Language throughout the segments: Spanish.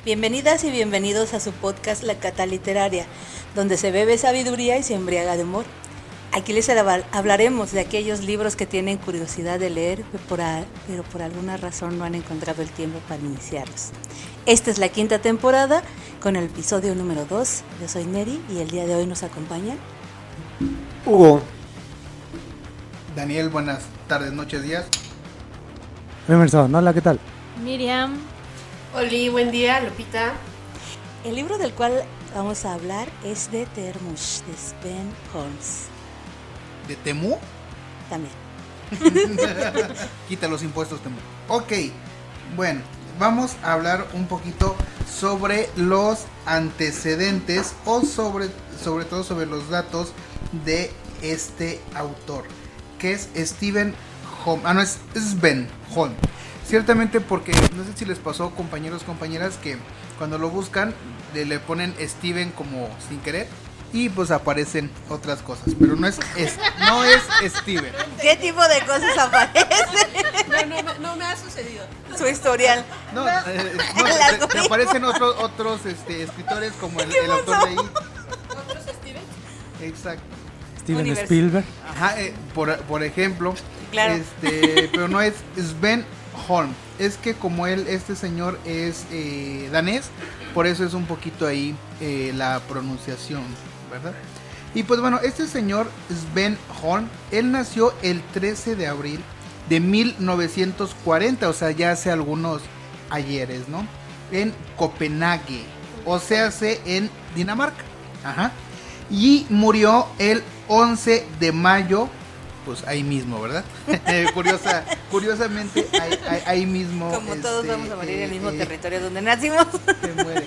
Bienvenidas y bienvenidos a su podcast La Cata Literaria, donde se bebe sabiduría y se embriaga de humor. Aquí les hablaremos de aquellos libros que tienen curiosidad de leer, pero por alguna razón no han encontrado el tiempo para iniciarlos. Esta es la quinta temporada con el episodio número 2. Yo soy Neri y el día de hoy nos acompaña Hugo. Daniel, buenas tardes, noches, días. Emerson, hola, ¿qué tal? Miriam. Oli, buen día, Lupita. El libro del cual vamos a hablar es de Termush, de Sven Holmes. ¿De Temu? También. Quita los impuestos, Temu. Ok, bueno, vamos a hablar un poquito sobre los antecedentes o sobre todo sobre los datos de este autor, que es Steven Holmes. Es Sven Holmes. Ciertamente porque, no sé si les pasó, compañeros, compañeras, que cuando lo buscan le ponen Steven como sin querer y pues aparecen otras cosas, pero no es Steven. ¿Qué tipo de cosas aparecen? No me ha sucedido. Su historial. No, te aparecen otros escritores como el autor de ahí. ¿Otros Steven? Exacto. Steven Spielberg. Ajá, por ejemplo, Claro. pero no es Sven Holm. Es que como este señor es danés, por eso es un poquito ahí la pronunciación, ¿verdad? Y pues bueno, este señor Sven Holm, él nació el 13 de abril de 1940, o sea, ya hace algunos ayeres, ¿no? En Copenhague, o sea, en Dinamarca. Ajá. Y murió el 11 de mayo, pues ahí mismo, ¿verdad? Curiosamente, ahí mismo. Como todos vamos a morir en el mismo territorio donde nacimos. Se muere.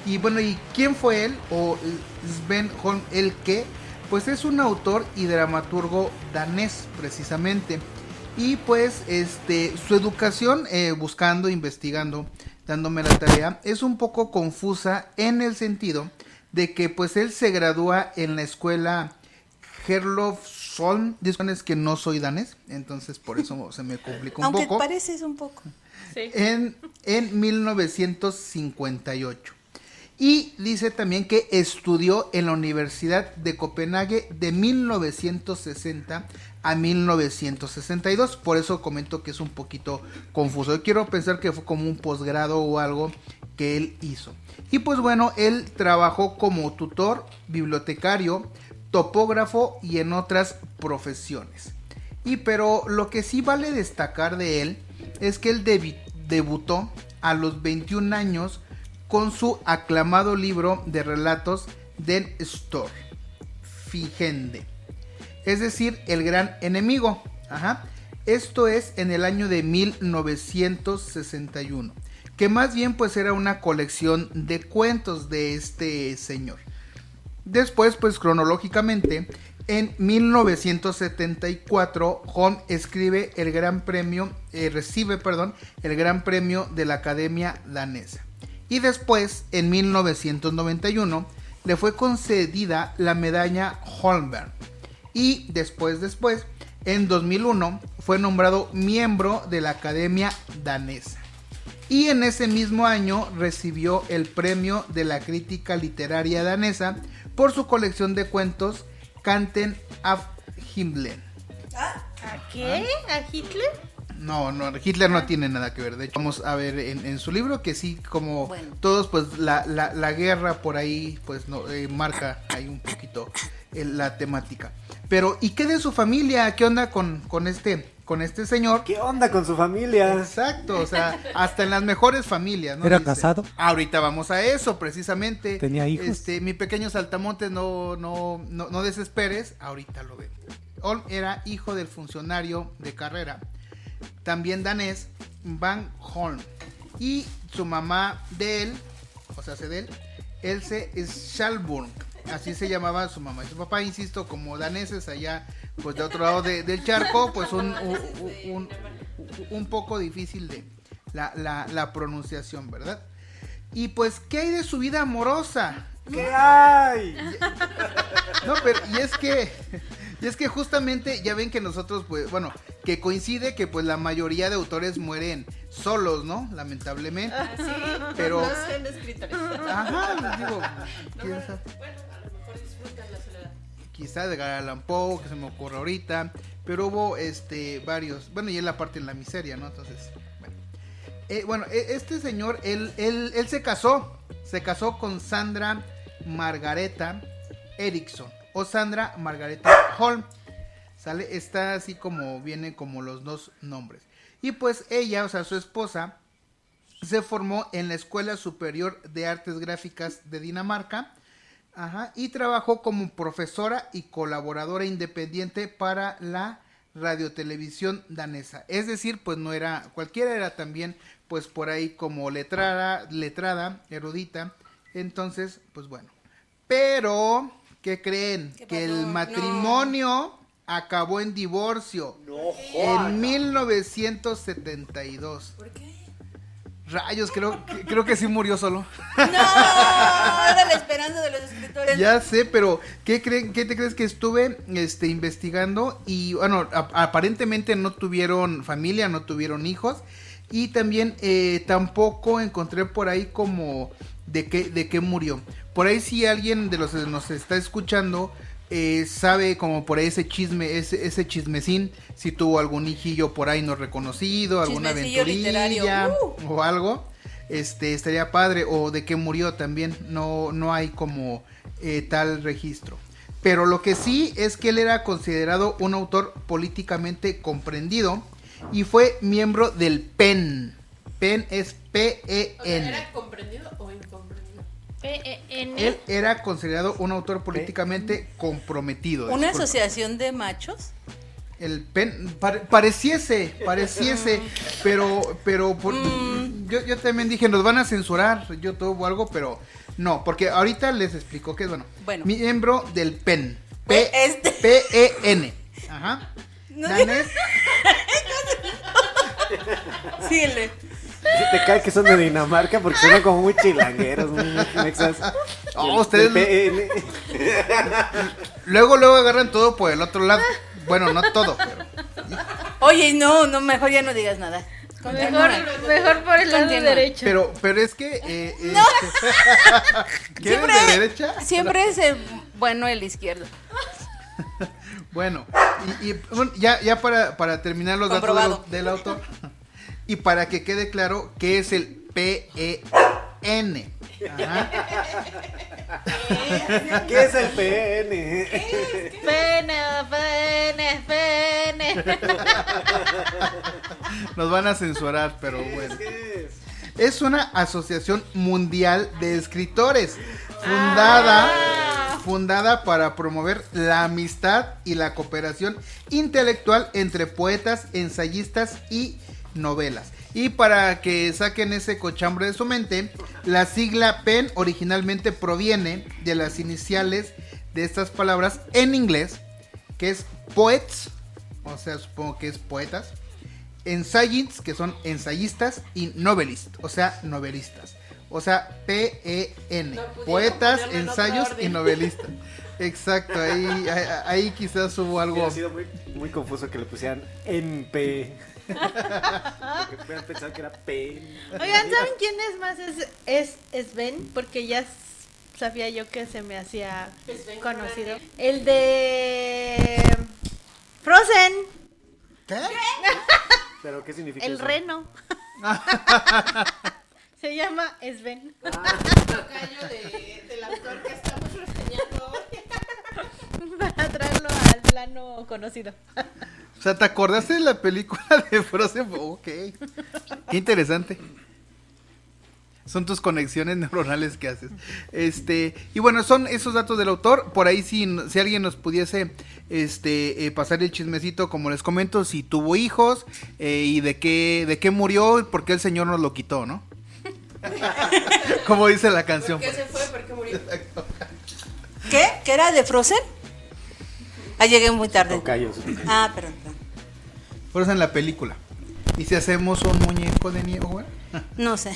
Y bueno, ¿y quién fue él? O Sven Holm, ¿el qué? Pues es un autor y dramaturgo danés, precisamente. Y pues su educación, buscando, investigando, dándome la tarea, es un poco confusa en el sentido de que pues él se gradúa en la escuela Herlufsholm. Es que no soy danés, entonces por eso se me complica un poco. Aunque pareces un poco. Sí. En 1958. Y dice también que estudió en la Universidad de Copenhague de 1960 a 1962. Por eso comento que es un poquito confuso. Yo quiero pensar que fue como un posgrado o algo que él hizo. Y pues bueno, él trabajó como tutor, bibliotecario, topógrafo y en otras profesiones. Pero lo que sí vale destacar de él es que él debutó a los 21 años con su aclamado libro de relatos Den Stor Fiende, es decir, El Gran Enemigo. Ajá. Esto es en el año de 1961, que más bien pues era una colección de cuentos de este señor. Después, pues cronológicamente, en 1974, Holm recibe el Gran Premio de la Academia Danesa. Y después, en 1991, le fue concedida la medalla Holmberg. Y después, en 2001, fue nombrado miembro de la Academia Danesa. Y en ese mismo año recibió el premio de la crítica literaria danesa por su colección de cuentos Kanten af Himmelen. ¿A qué? ¿A Hitler? No, Hitler no tiene nada que ver. De hecho, vamos a ver en su libro que sí, como todos, pues la guerra por ahí, pues no marca ahí un poquito la temática. Pero, ¿y qué de su familia? ¿Qué onda con este señor? ¿Qué onda con su familia? Exacto, o sea, hasta en las mejores familias, ¿no? ¿Era casado? Ahorita vamos a eso, precisamente. ¿Tenía hijos? Mi pequeño saltamontes, no desesperes, ahorita lo ven. Holm era hijo del funcionario de carrera, también danés, Van Holm. Y su mamá de él, o sea, de él, Else Schalburg. Así se llamaba su mamá. Y su papá, insisto, como daneses allá, pues de otro lado del charco, pues un poco difícil de la pronunciación, ¿verdad? Y pues, ¿qué hay de su vida amorosa? ¿Qué hay? No, pero, y es que justamente, ya ven que nosotros, pues, bueno, que coincide que pues la mayoría de autores mueren solos, ¿no? Lamentablemente. Sí, Pero- no sean escritores. Ajá, digo, No, quién bueno, sabe. a lo mejor disfrutan la soledad. Quizá de Edgar Allan Poe, que se me ocurre ahorita, pero hubo varios, bueno, y él aparte en la miseria, ¿no? Entonces, bueno, este señor, él se casó con Sandra Margareta Erickson, o Sandra Margareta Holm, ¿sale? Está así como, vienen como los dos nombres, y pues ella, o sea, su esposa, se formó en la Escuela Superior de Artes Gráficas de Dinamarca, ajá, y trabajó como profesora y colaboradora independiente para la radiotelevisión danesa. Es decir, pues no era cualquiera, era también pues por ahí como letrada, erudita. Entonces, pues bueno. Pero, ¿qué creen? ¿Qué Que pasó? el matrimonio acabó en divorcio en 1972. ¿Por qué? Rayos, creo que sí murió solo. No, era la esperanza de los escritores. Ya sé, pero ¿qué te crees que estuve investigando? Y bueno, aparentemente no tuvieron familia, no tuvieron hijos. Y también tampoco encontré por ahí como de qué murió. Por ahí si alguien de los que nos está escuchando sabe como por ahí ese chisme, ese chismecín, si tuvo algún hijillo por ahí no reconocido, alguna Chismecillo aventurilla literario. o algo, estaría padre, o de qué murió también, no hay como tal registro. Pero lo que sí es que él era considerado un autor políticamente comprendido y fue miembro del PEN. PEN es P-E-N. O sea, ¿era comprendido o incomprendido? Él era considerado un autor políticamente comprometido. ¿Una disculpa. asociación de machos? El PEN pareciese, pero yo también dije, nos van a censurar YouTube o algo, pero no, porque ahorita les explico que es Bueno. miembro del PEN. Este. P-E-N. Ajá. No. Danés. Síguele. Te cae que son de Dinamarca porque son como muy chilangueros, muy mexas. Oh, ustedes PN. luego agarran todo por el otro lado. Bueno, no todo, pero Oye, no, mejor ya no digas nada. Continúa. Mejor por el lado Continúa. derecho. pero es que ¿quieres Siempre, de derecha? siempre es bueno el izquierdo. Bueno, y bueno, ya para terminar los Comprobado. datos del autor y para que quede claro qué es el PEN. Ajá. ¿Qué es el PN? Pene. Nos van a censurar, pero bueno. Es una asociación mundial de escritores fundada para promover la amistad y la cooperación intelectual entre poetas, ensayistas y novelas. Y para que saquen ese cochambre de su mente, la sigla PEN originalmente proviene de las iniciales de estas palabras en inglés, que es poets, o sea, supongo que es poetas, ensayistas, que son ensayistas, y novelist, o sea, novelistas. O sea, P-E-N, No pudieron poetas, ponerlo en ensayos otro orden. y novelistas. Exacto, ahí quizás hubo algo. Hubiera sido muy confuso que le pusieran NP. Porque hubieran pensado que era P. Oigan, ¿saben quién es más? Es Sven, porque ya sabía yo que se me hacía conocido. El de Frozen, ¿Qué? ¿Pero qué significa el eso? reno. Se llama Sven. Tocayo del autor que estamos reseñando hoy. Para traerlo al plano conocido. O sea, ¿te acordaste de la película de Frozen? Ok. Qué interesante. Son tus conexiones neuronales que haces. Y bueno, son esos datos del autor. Por ahí si alguien nos pudiese pasar el chismecito, como les comento, si tuvo hijos y de qué murió y por qué el señor nos lo quitó, ¿no? Como dice la canción. ¿Por qué se fue? ¿Por qué murió? ¿Qué? ¿Qué era de Frozen? Ah, llegué muy tarde. Tocayos. Ah, perdón. Frozen la película. ¿Y si hacemos un muñeco de nieve, güey? No sé.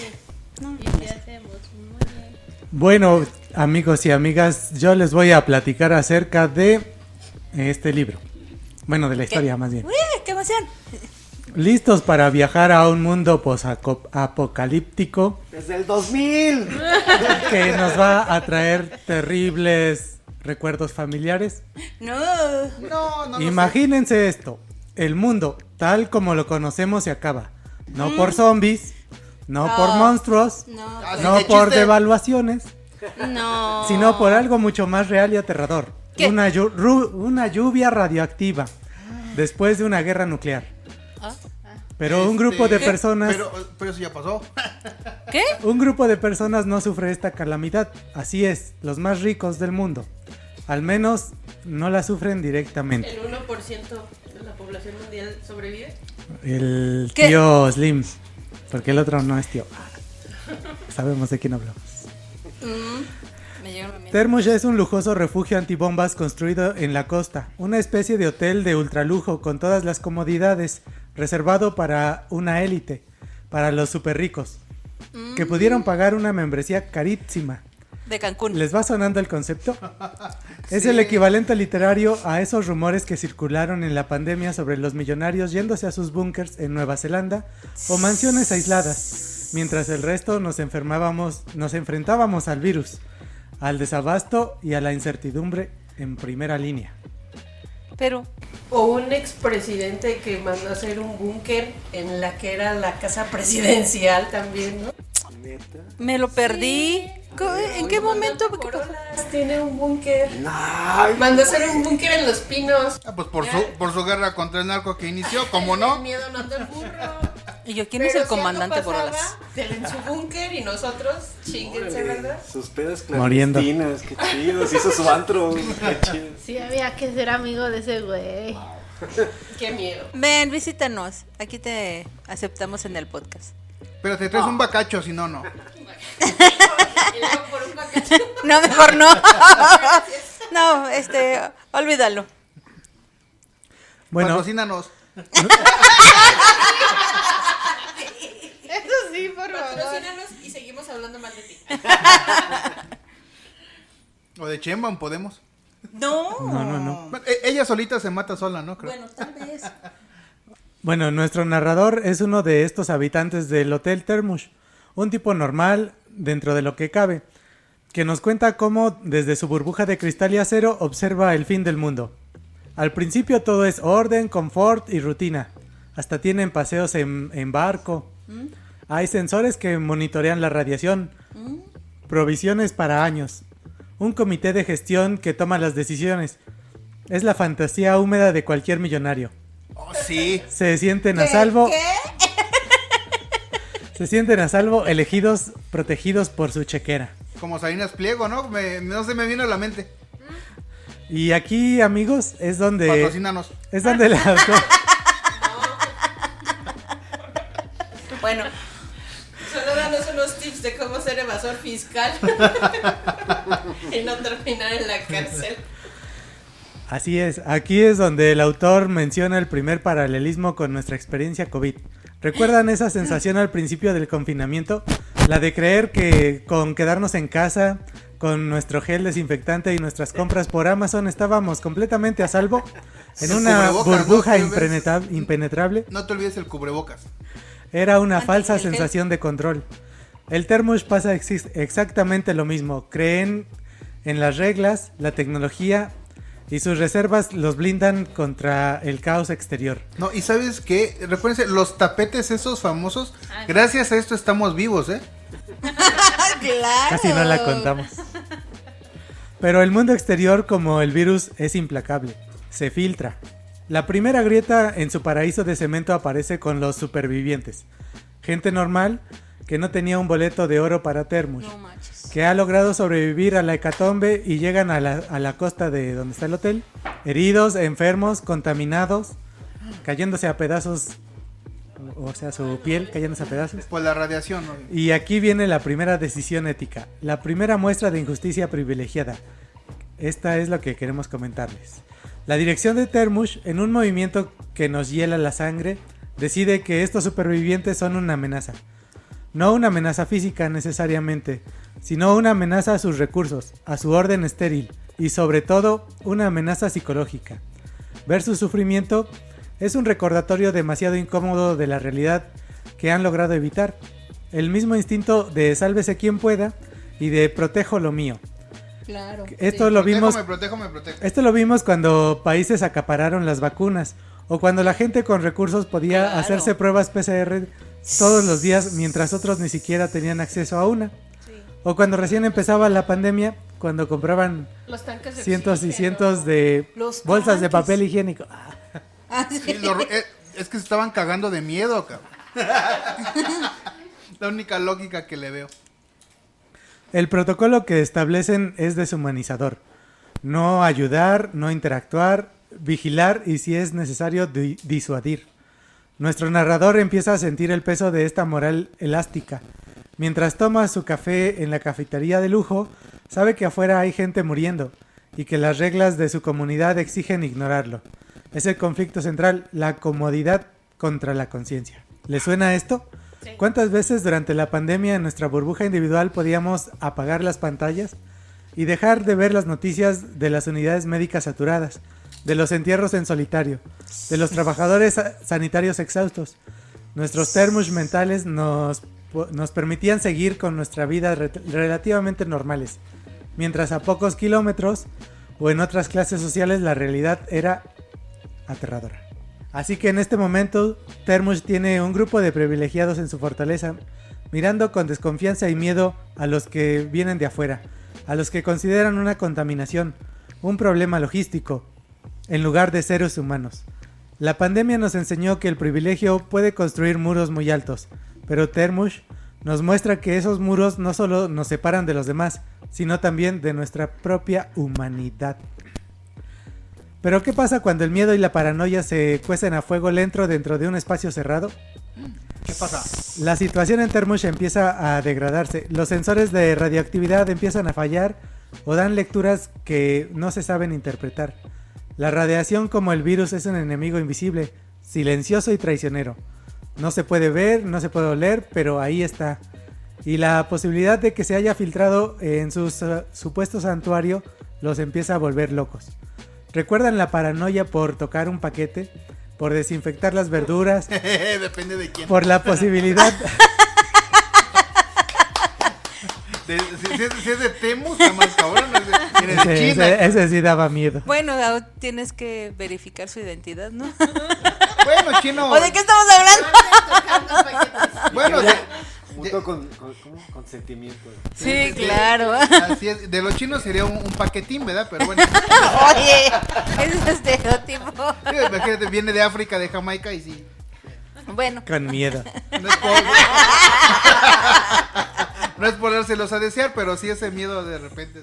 No, Y si hacemos un muñeco. Bueno, amigos y amigas, yo les voy a platicar acerca de este libro. Bueno, de la historia más bien. Uy, qué emoción. listos para viajar a un mundo apocalíptico Desde el 2000. que nos va a traer terribles recuerdos familiares. No. No. Imagínense esto, el mundo tal como lo conocemos se acaba, no por zombies, no por monstruos, No. Así no que por chiste. devaluaciones, No. sino por algo mucho más real y aterrador. ¿Qué? Una lluvia radioactiva después de una guerra nuclear. ¿Ah? Pero un grupo de ¿Qué? personas, Pero eso ya pasó. ¿Qué? un grupo de personas no sufre esta calamidad. Así es, los más ricos del mundo. Al menos no la sufren directamente. ¿El 1% de la población mundial sobrevive? El ¿Qué? tío Slim, porque el otro no es tío. Sabemos de quién hablamos. Me llegó una mierda. Termush es un lujoso refugio antibombas construido en la costa, una especie de hotel de ultralujo con todas las comodidades, reservado para una élite, para los super ricos, que pudieron pagar una membresía carísima. De Cancún. ¿Les va sonando el concepto? Es Sí. el equivalente literario a esos rumores que circularon en la pandemia sobre los millonarios yéndose a sus búnkers en Nueva Zelanda o mansiones aisladas, mientras el resto nos enfrentábamos al virus, al desabasto y a la incertidumbre en primera línea. Pero, O un expresidente que mandó a hacer un búnker en la que era la casa presidencial también, ¿no? Neta. me lo perdí. ¿En qué momento? ¿Qué pasó? Coronas tiene un búnker. Ay, Mandó a hacer un búnker en Los Pinos. Pues por su guerra contra el narco que inició, ¿cómo no? El miedo no anda el burro. Y yo, ¿quién es el comandante Borolas? Él en su búnker y nosotros, chinguense, órale, ¿verdad? sus pedas Muriendo. clandestinas, qué chidos. Hizo su antro, qué chido. Sí, había que ser amigo de ese güey. Qué miedo. Ven, visítanos. Aquí te aceptamos en el podcast. Pero te traes un bacacho, si no, no. Y luego por un bacacho. No, mejor no. No, olvídalo. Bueno, Patrocínanos. Eso sí, por favor. Patrocínanos y seguimos hablando mal de ti. O de Chemban, podemos. No. no. Bueno, ella solita se mata sola, ¿no? Creo. Bueno, tal vez. Bueno, nuestro narrador es uno de estos habitantes del Hotel Termush, un tipo normal dentro de lo que cabe, que nos cuenta cómo desde su burbuja de cristal y acero observa el fin del mundo. Al principio todo es orden, confort y rutina. Hasta tienen paseos en barco. Hay sensores que monitorean la radiación. Provisiones para años. Un comité de gestión que toma las decisiones. Es la fantasía húmeda de cualquier millonario. Oh, sí. Se sienten a salvo. Se sienten a salvo, elegidos, protegidos por su chequera. Como Salinas Pliego, ¿no? No se me viene a la mente. Y aquí, amigos, es donde Patrocínanos. el autor, Bueno, Solo danos unos tips de cómo ser evasor fiscal y no terminar en la cárcel. así es, aquí es donde el autor menciona el primer paralelismo con nuestra experiencia COVID. ¿Recuerdan esa sensación al principio del confinamiento? La de creer que con quedarnos en casa, con nuestro gel desinfectante y nuestras compras por Amazon estábamos completamente a salvo en El una cubrebocas, burbuja ¿no? impenetrable. No te olvides el cubrebocas. Era una Antes falsa del gel. sensación de control. El Termush pasa exactamente lo mismo. Creen en las reglas, la tecnología y sus reservas los blindan contra el caos exterior. No, y ¿sabes qué? Recuérdense, los tapetes esos famosos, gracias a esto estamos vivos, ¿eh? claro. Casi no la contamos. Pero el mundo exterior, como el virus, es implacable. Se filtra. La primera grieta en su paraíso de cemento aparece con los supervivientes. Gente normal que no tenía un boleto de oro para Termush. No manches. Que ha logrado sobrevivir a la hecatombe y llegan a la costa de donde está el hotel, heridos, enfermos, contaminados, cayéndose a pedazos, o sea, su piel cayéndose a pedazos. Pues la radiación, ¿no? Y aquí viene la primera decisión ética, la primera muestra de injusticia privilegiada. Esta es lo que queremos comentarles. La dirección de Termush, en un movimiento que nos hiela la sangre, decide que estos supervivientes son una amenaza. No una amenaza física necesariamente, sino una amenaza a sus recursos, a su orden estéril y sobre todo una amenaza psicológica. Ver su sufrimiento Es un recordatorio demasiado incómodo de la realidad que han logrado evitar. El mismo instinto de sálvese quien pueda y de protejo lo mío. Claro. Esto lo vimos. Protejo. Esto lo vimos cuando países acapararon las vacunas o cuando la gente con recursos podía Claro. hacerse pruebas PCR todos los días mientras otros ni siquiera tenían acceso a una. Sí. O cuando recién empezaba la pandemia, cuando compraban Los tanques de cientos y oxígeno. cientos de Los bolsas de tanques. papel higiénico. Ah, sí. Sí, es que se estaban cagando de miedo, cabrón. La única lógica que le veo. El protocolo que establecen es deshumanizador. No ayudar, no interactuar, vigilar y si es necesario disuadir. Nuestro narrador empieza a sentir el peso de esta moral elástica. Mientras toma su café en la cafetería de lujo, sabe que afuera hay gente muriendo y que las reglas de su comunidad exigen ignorarlo. Es el conflicto central, la comodidad contra la conciencia. ¿Le suena esto? Sí. ¿Cuántas veces durante la pandemia en nuestra burbuja individual podíamos apagar las pantallas y dejar de ver las noticias de las unidades médicas saturadas, de los entierros en solitario, de los trabajadores sanitarios exhaustos? Nuestros termos mentales nos permitían seguir con nuestra vida relativamente normales, mientras a pocos kilómetros o en otras clases sociales la realidad era aterradora. Así que en este momento, Termush tiene un grupo de privilegiados en su fortaleza, mirando con desconfianza y miedo a los que vienen de afuera, a los que consideran una contaminación, un problema logístico, en lugar de seres humanos. La pandemia nos enseñó que el privilegio puede construir muros muy altos, pero Termush nos muestra que esos muros no solo nos separan de los demás, sino también de nuestra propia humanidad. Pero ¿qué pasa cuando el miedo y la paranoia se cuecen a fuego lento dentro de un espacio cerrado? ¿Qué pasa? La situación en Termush empieza a degradarse, los sensores de radioactividad empiezan a fallar o dan lecturas que no se saben interpretar. La radiación como el virus es un enemigo invisible, silencioso y traicionero. No se puede ver, no se puede oler, pero ahí está. Y la posibilidad de que se haya filtrado en su supuesto santuario los empieza a volver locos. ¿Recuerdan la paranoia por tocar un paquete? Por desinfectar las verduras. Depende de quién. Por la posibilidad... Si es de Temu, está más cabrón. Viene de Sí, China. ese sí daba miedo. Bueno, tienes que verificar su identidad, ¿no? Bueno, chino. ¿O de qué estamos hablando? Bueno, Mutuo ¿cómo? Consentimiento. Sí, claro. así es. De los chinos sería un paquetín, ¿verdad? Pero bueno. Oye, ese estereotipo. Sí, imagínate, viene de África, de Jamaica y sí. Bueno, Con miedo. No es por, no es por dárselos a desear, pero sí ese miedo de repente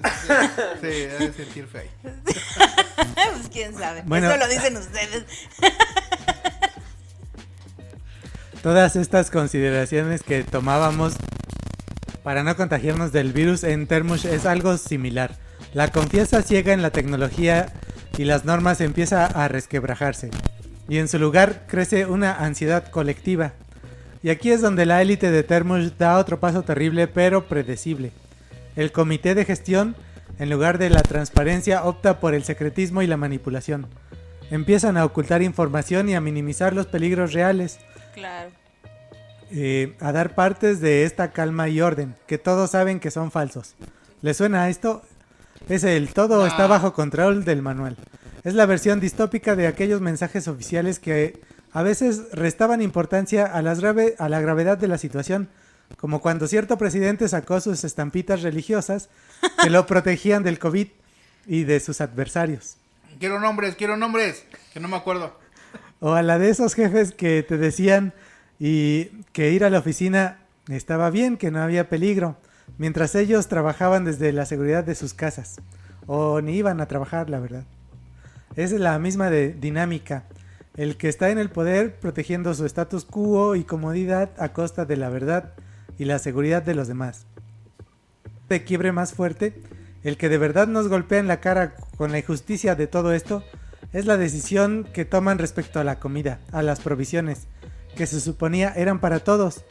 se ha de sentir feo. pues quién sabe. Bueno. Eso lo dicen ustedes. Todas estas consideraciones que tomábamos para no contagiarnos del virus en Termush es algo similar. La confianza ciega en la tecnología y las normas empieza a resquebrajarse. Y en su lugar crece una ansiedad colectiva. Y aquí es donde la élite de Termush da otro paso terrible pero predecible. El comité de gestión, en lugar de la transparencia, opta por el secretismo y la manipulación. Empiezan a ocultar información y a minimizar los peligros reales. Claro. A dar partes de esta calma y orden, que todos saben que son falsos. ¿Les suena a esto? Es el todo está bajo control del manual. Es la versión distópica de aquellos mensajes oficiales que a veces restaban importancia a la gravedad de la situación, como cuando cierto presidente sacó sus estampitas religiosas que lo protegían del COVID y de sus adversarios. Quiero nombres, que no me acuerdo. O a la de esos jefes que te decían y que ir a la oficina estaba bien, que no había peligro, mientras ellos trabajaban desde la seguridad de sus casas. O ni iban a trabajar, la verdad. Es la misma dinámica. El que está en el poder protegiendo su status quo y comodidad a costa de la verdad y la seguridad de los demás. De quiebre más fuerte, el que de verdad nos golpea en la cara con la injusticia de todo esto, es la decisión que toman respecto a la comida, a las provisiones, que se suponía eran para todos.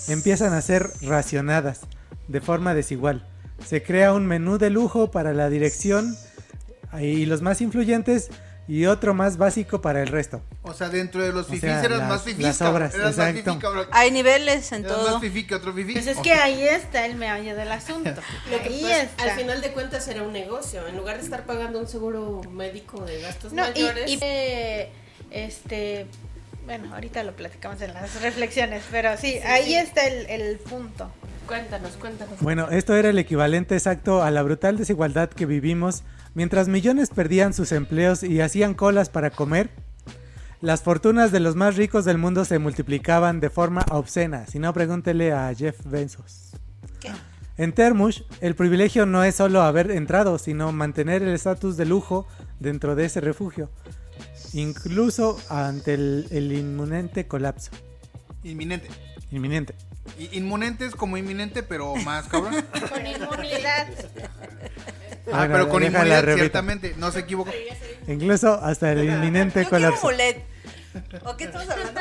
Empiezan a ser racionadas de forma desigual. Se crea un menú de lujo para la dirección y los más influyentes y otro más básico para el resto. O sea, dentro de los O fifís sea, eras más fifís, las cabrón. obras, Eras más exacto. fifí, cabrón. Hay niveles en Eras todo. más fifí que otro fifí. Pues es Ok. que ahí está el meollo del asunto. Lo que Ahí pasa, está. al final de cuentas era un negocio. En lugar de estar pagando un seguro médico de gastos No, mayores. Bueno, ahorita lo platicamos en las reflexiones, pero sí, ahí está el punto. Cuéntanos. Bueno, esto era el equivalente exacto a la brutal desigualdad que vivimos mientras millones perdían sus empleos y hacían colas para comer. Las fortunas de los más ricos del mundo se multiplicaban de forma obscena, si no pregúntele a Jeff Bezos. ¿Qué? En Termush, el privilegio no es solo haber entrado, sino mantener el estatus de lujo dentro de ese refugio, incluso ante el inminente colapso. Inminente. Inminente. Inmunente es como inminente, pero más cabrón. Con inmunidad. Ah, Bueno, pero con déjala, inmunidad, repito. ciertamente. No se equivocó. Incluso hasta el inminente Yo quiero colapso. mulet. ¿O qué estamos hablando?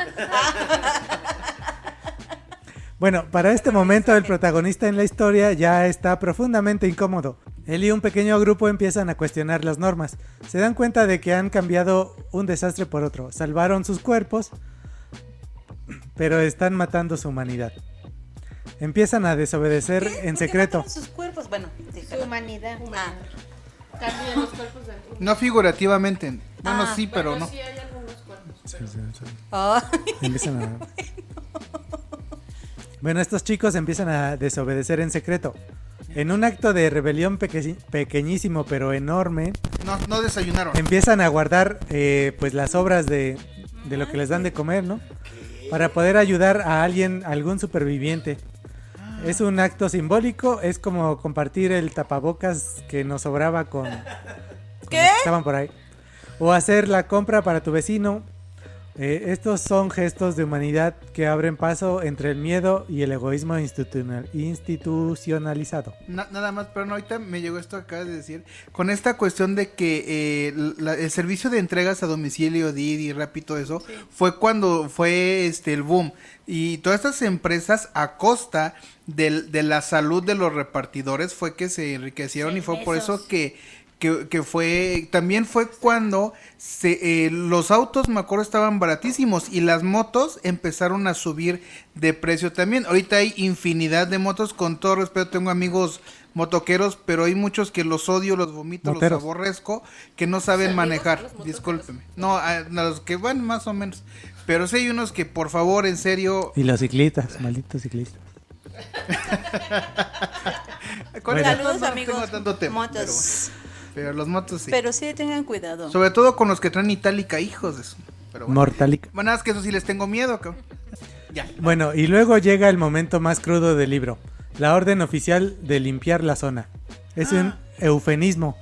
Bueno, para este momento el protagonista en la historia ya está profundamente incómodo. Él y un pequeño grupo empiezan a cuestionar las normas. Se dan cuenta de que han cambiado un desastre por otro. Salvaron sus cuerpos, pero están matando su humanidad. Empiezan a desobedecer ¿Qué? en ¿Por qué secreto. mataron sus cuerpos? Bueno, sí, Su perdón. humanidad. Ah, También los cuerpos dentro. No figurativamente. Bueno, sí, pero Bueno, no. sí hay algunos cuerpos. Ay, Empiezan a... Bueno, estos chicos empiezan a desobedecer en secreto. En un acto de rebelión pequeñísimo pero enorme, No desayunaron. empiezan a guardar pues las obras de lo que les dan de comer, ¿no? Para poder ayudar a alguien, a algún superviviente. Es un acto simbólico, es como compartir el tapabocas que nos sobraba con ¿Qué? los que estaban por ahí. O hacer la compra para tu vecino. Estos son gestos de humanidad que abren paso entre el miedo y el egoísmo institucionalizado. Nada más, pero no, ahorita me llegó esto que acabas de decir. Con esta cuestión de que el servicio de entregas a domicilio, Didi, Rappi, todo eso, fue cuando fue el boom. Y todas estas empresas, a costa de la salud de los repartidores, fue que se enriquecieron. Sí, y fue por esos. eso que fue, también fue cuando los autos, me acuerdo, estaban baratísimos y las motos empezaron a subir de precio también. Ahorita hay infinidad de motos, con todo respeto, tengo amigos motoqueros, pero hay muchos que los odio, los vomito, Moteros. los aborrezco, que no saben ¿Amigos manejar, los motoqueros? discúlpeme. No, a los que van más o menos, pero sí hay unos que, por favor, en serio. Y los ciclistas, malditos ciclistas. con Bueno. eso saludos, no amigos. tengo tanto tema, Motos. pero los motos sí. Pero sí tengan cuidado. Sobre todo con los que traen itálica, hijos de eso. Pero bueno. Mortalica. Bueno, nada, es que eso sí les tengo miedo, cabrón. Ya. Bueno, y luego llega el momento más crudo del libro. La orden oficial de limpiar la zona. Es un eufemismo,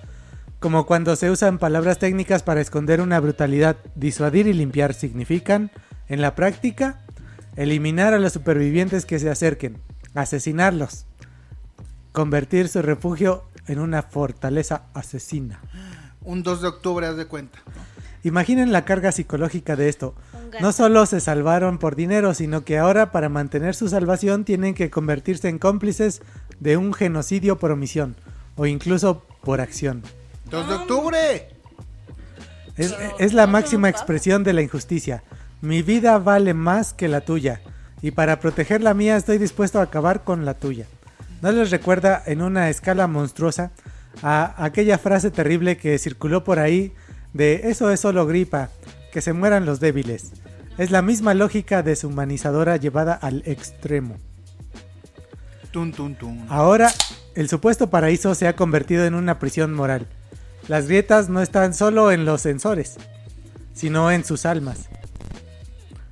como cuando se usan palabras técnicas para esconder una brutalidad. Disuadir y limpiar significan, en la práctica, eliminar a los supervivientes que se acerquen, asesinarlos, convertir su refugio en una fortaleza asesina. Un 2 de octubre, haz de cuenta. Imaginen la carga psicológica de esto. Un gasto. No solo se salvaron por dinero, sino que ahora para mantener su salvación tienen que convertirse en cómplices de un genocidio por omisión o incluso por acción. 2 de octubre. Es la máxima expresión de la injusticia. Mi vida vale más que la tuya y para proteger la mía estoy dispuesto a acabar con la tuya. ¿No les recuerda en una escala monstruosa a aquella frase terrible que circuló por ahí de eso es solo gripa, que se mueran los débiles? Es la misma lógica deshumanizadora llevada al extremo. Tun, tun, tun. Ahora, el supuesto paraíso se ha convertido en una prisión moral. Las grietas no están solo en los sensores, sino en sus almas.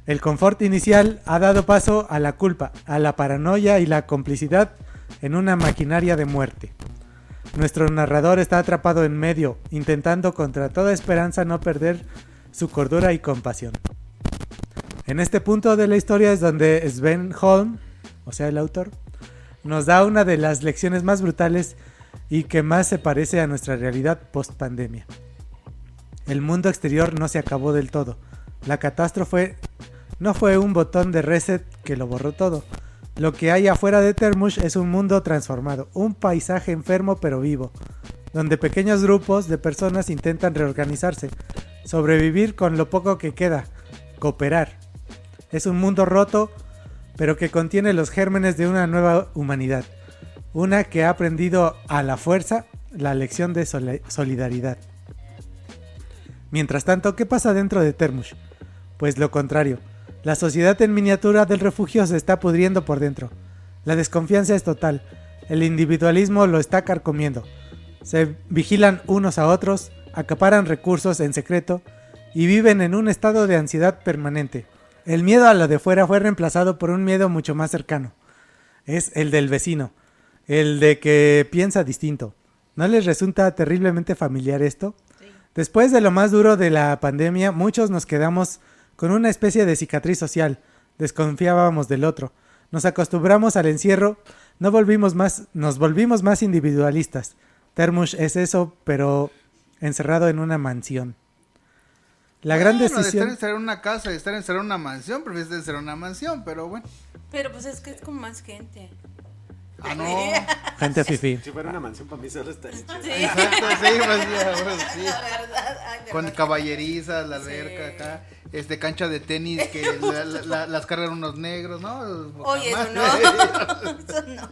El confort inicial ha dado paso a la culpa, a la paranoia y la complicidad en una maquinaria de muerte. Nuestro narrador está atrapado en medio, intentando contra toda esperanza no perder su cordura y compasión. En este punto de la historia es donde Sven Holm, o sea el autor, nos da una de las lecciones más brutales y que más se parece a nuestra realidad post-pandemia. El mundo exterior no se acabó del todo. La catástrofe no fue un botón de reset que lo borró todo. Lo que hay afuera de Termush es un mundo transformado, un paisaje enfermo pero vivo, donde pequeños grupos de personas intentan reorganizarse, sobrevivir con lo poco que queda, cooperar. Es un mundo roto, pero que contiene los gérmenes de una nueva humanidad, una que ha aprendido a la fuerza la lección de solidaridad. Mientras tanto, ¿qué pasa dentro de Termush? Pues lo contrario, la sociedad en miniatura del refugio se está pudriendo por dentro. La desconfianza es total, el individualismo lo está carcomiendo. Se vigilan unos a otros, acaparan recursos en secreto y viven en un estado de ansiedad permanente. El miedo a lo de fuera fue reemplazado por un miedo mucho más cercano. Es el del vecino, el de que piensa distinto. ¿No les resulta terriblemente familiar esto? Sí. Después de lo más duro de la pandemia, muchos nos quedamos con una especie de cicatriz social. Desconfiábamos del otro. Nos acostumbramos al encierro, nos volvimos más individualistas. Termush es eso, pero encerrado en una mansión. La gran decisión... de estar encerrado en una casa y estar encerrado en una mansión, prefieres estar encerrado en una mansión, pero bueno. Pero pues es que es con más gente. Ah, no. Gente fifí. Si fuera una mansión para mí solo estaría chido. Sí. Exacto, sí, pues, sí. La verdad. Ay, de Con verdad. caballerizas, la alberca acá, cancha de tenis que las cargan unos negros, ¿no? Oye, eso no. Eso no.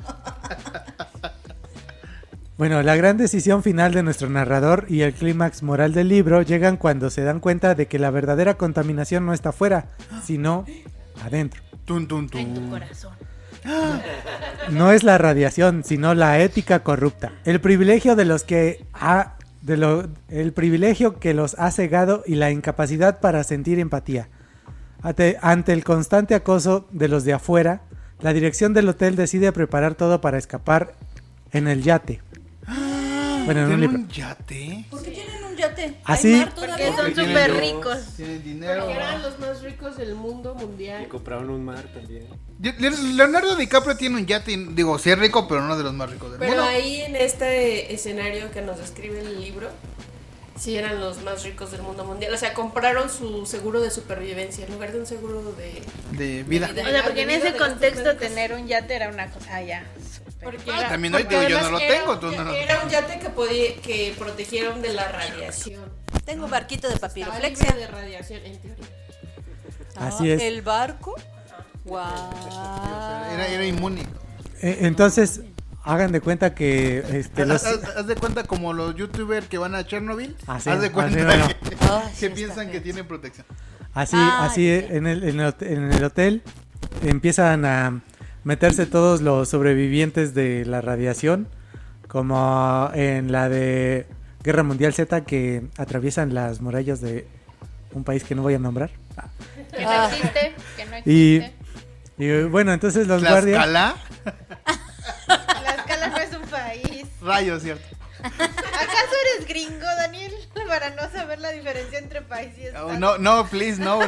Bueno, la gran decisión final de nuestro narrador y el clímax moral del libro llegan cuando se dan cuenta de que la verdadera contaminación no está afuera, sino adentro. Tun, tun, tun. En tu corazón. No es la radiación, sino la ética corrupta. El privilegio el privilegio que los ha cegado y la incapacidad para sentir empatía. Ante el constante acoso de los de afuera, la dirección del hotel decide preparar todo para escapar en el yate. Bueno, en un ¿Tienen libro. un yate? ¿Por qué tienen un yate? Así- ¿Hay mar Porque todavía? son Tienen súper dos, ricos. Tienen dinero. Porque eran los más ricos del mundo Y mundial. compraron un mar también. Leonardo DiCaprio tiene un yate, digo, sí es rico, pero no de los más ricos del Pero mundo. ahí en este escenario que nos describe el libro, sí eran los más ricos del mundo mundial. O sea, compraron su seguro de supervivencia en lugar de un seguro De vida. O sea, porque en ese De gastos contexto médicos. tener un yate era una cosa ya. Porque Ah, también hoy digo, yo no lo tengo, tú no lo Era un yate que protegieron de la radiación. Tengo un barquito de Estaba papiroflexia. libre de radiación, en teoría. Así es. ¿El barco? Wow. Era inmune. Entonces, hagan de cuenta que Haz de cuenta como los youtubers que van a Chernobyl. Así, Haz de cuenta así, bueno. Ay, sí, que está piensan que feo. tienen protección. Así, Ah, así ya. en el hotel empiezan a meterse todos los sobrevivientes de la radiación, como en la de Guerra Mundial Z, que atraviesan las murallas de un país que no voy a nombrar. Que no existe, que no Y, existe. y bueno, entonces los guardias... Tlaxcala, Tlaxcala no es un país. rayos, cierto. ¿Acaso eres gringo, Daniel? Para no saber la diferencia entre país y estado. Oh, no, please, no.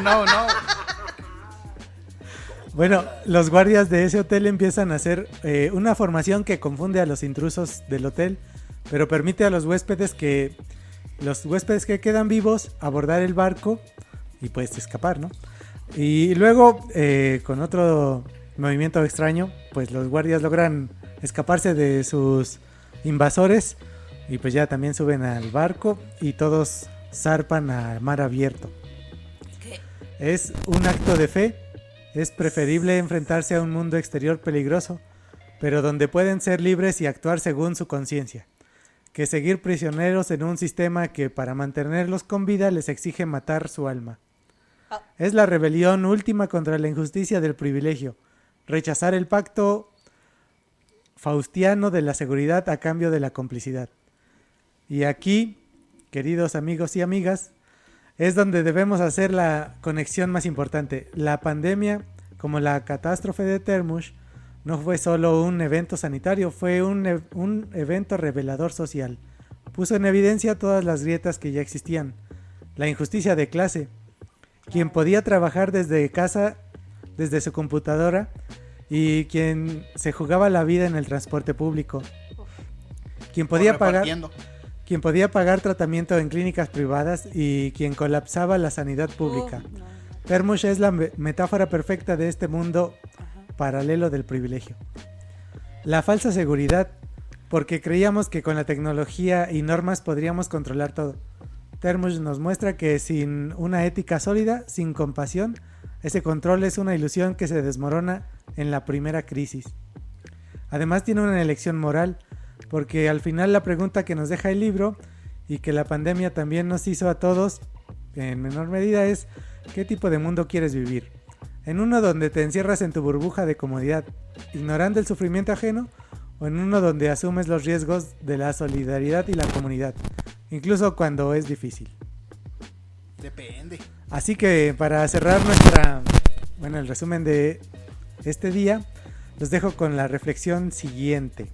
Bueno, los guardias de ese hotel empiezan a hacer una formación que confunde a los intrusos del hotel, pero permite a los huéspedes que quedan vivos abordar el barco y pues escapar, ¿no? Y luego, con otro movimiento extraño, pues los guardias logran escaparse de sus invasores y pues ya también suben al barco y todos zarpan a mar abierto. ¿Qué? Es un acto de fe. Es preferible enfrentarse a un mundo exterior peligroso, pero donde pueden ser libres y actuar según su conciencia, que seguir prisioneros en un sistema que para mantenerlos con vida les exige matar su alma. Es la rebelión última contra la injusticia del privilegio, rechazar el pacto faustiano de la seguridad a cambio de la complicidad. Y aquí, queridos amigos y amigas, es donde debemos hacer la conexión más importante. La pandemia, como la catástrofe de Termush, no fue solo un evento sanitario, fue un evento revelador social. Puso en evidencia todas las grietas que ya existían. La injusticia de clase. Quien podía trabajar desde casa, desde su computadora, y quien se jugaba la vida en el transporte público. Quien podía pagar tratamiento en clínicas privadas y quien colapsaba la sanidad pública. No. Termush es la metáfora perfecta de este mundo paralelo del privilegio. La falsa seguridad, porque creíamos que con la tecnología y normas podríamos controlar todo. Termush nos muestra que sin una ética sólida, sin compasión, ese control es una ilusión que se desmorona en la primera crisis. Además tiene una elección moral, porque al final la pregunta que nos deja el libro, y que la pandemia también nos hizo a todos, en menor medida, es ¿qué tipo de mundo quieres vivir? ¿En uno donde te encierras en tu burbuja de comodidad, ignorando el sufrimiento ajeno? ¿O en uno donde asumes los riesgos de la solidaridad y la comunidad, incluso cuando es difícil? Depende. Así que para cerrar el resumen de este día, los dejo con la reflexión siguiente.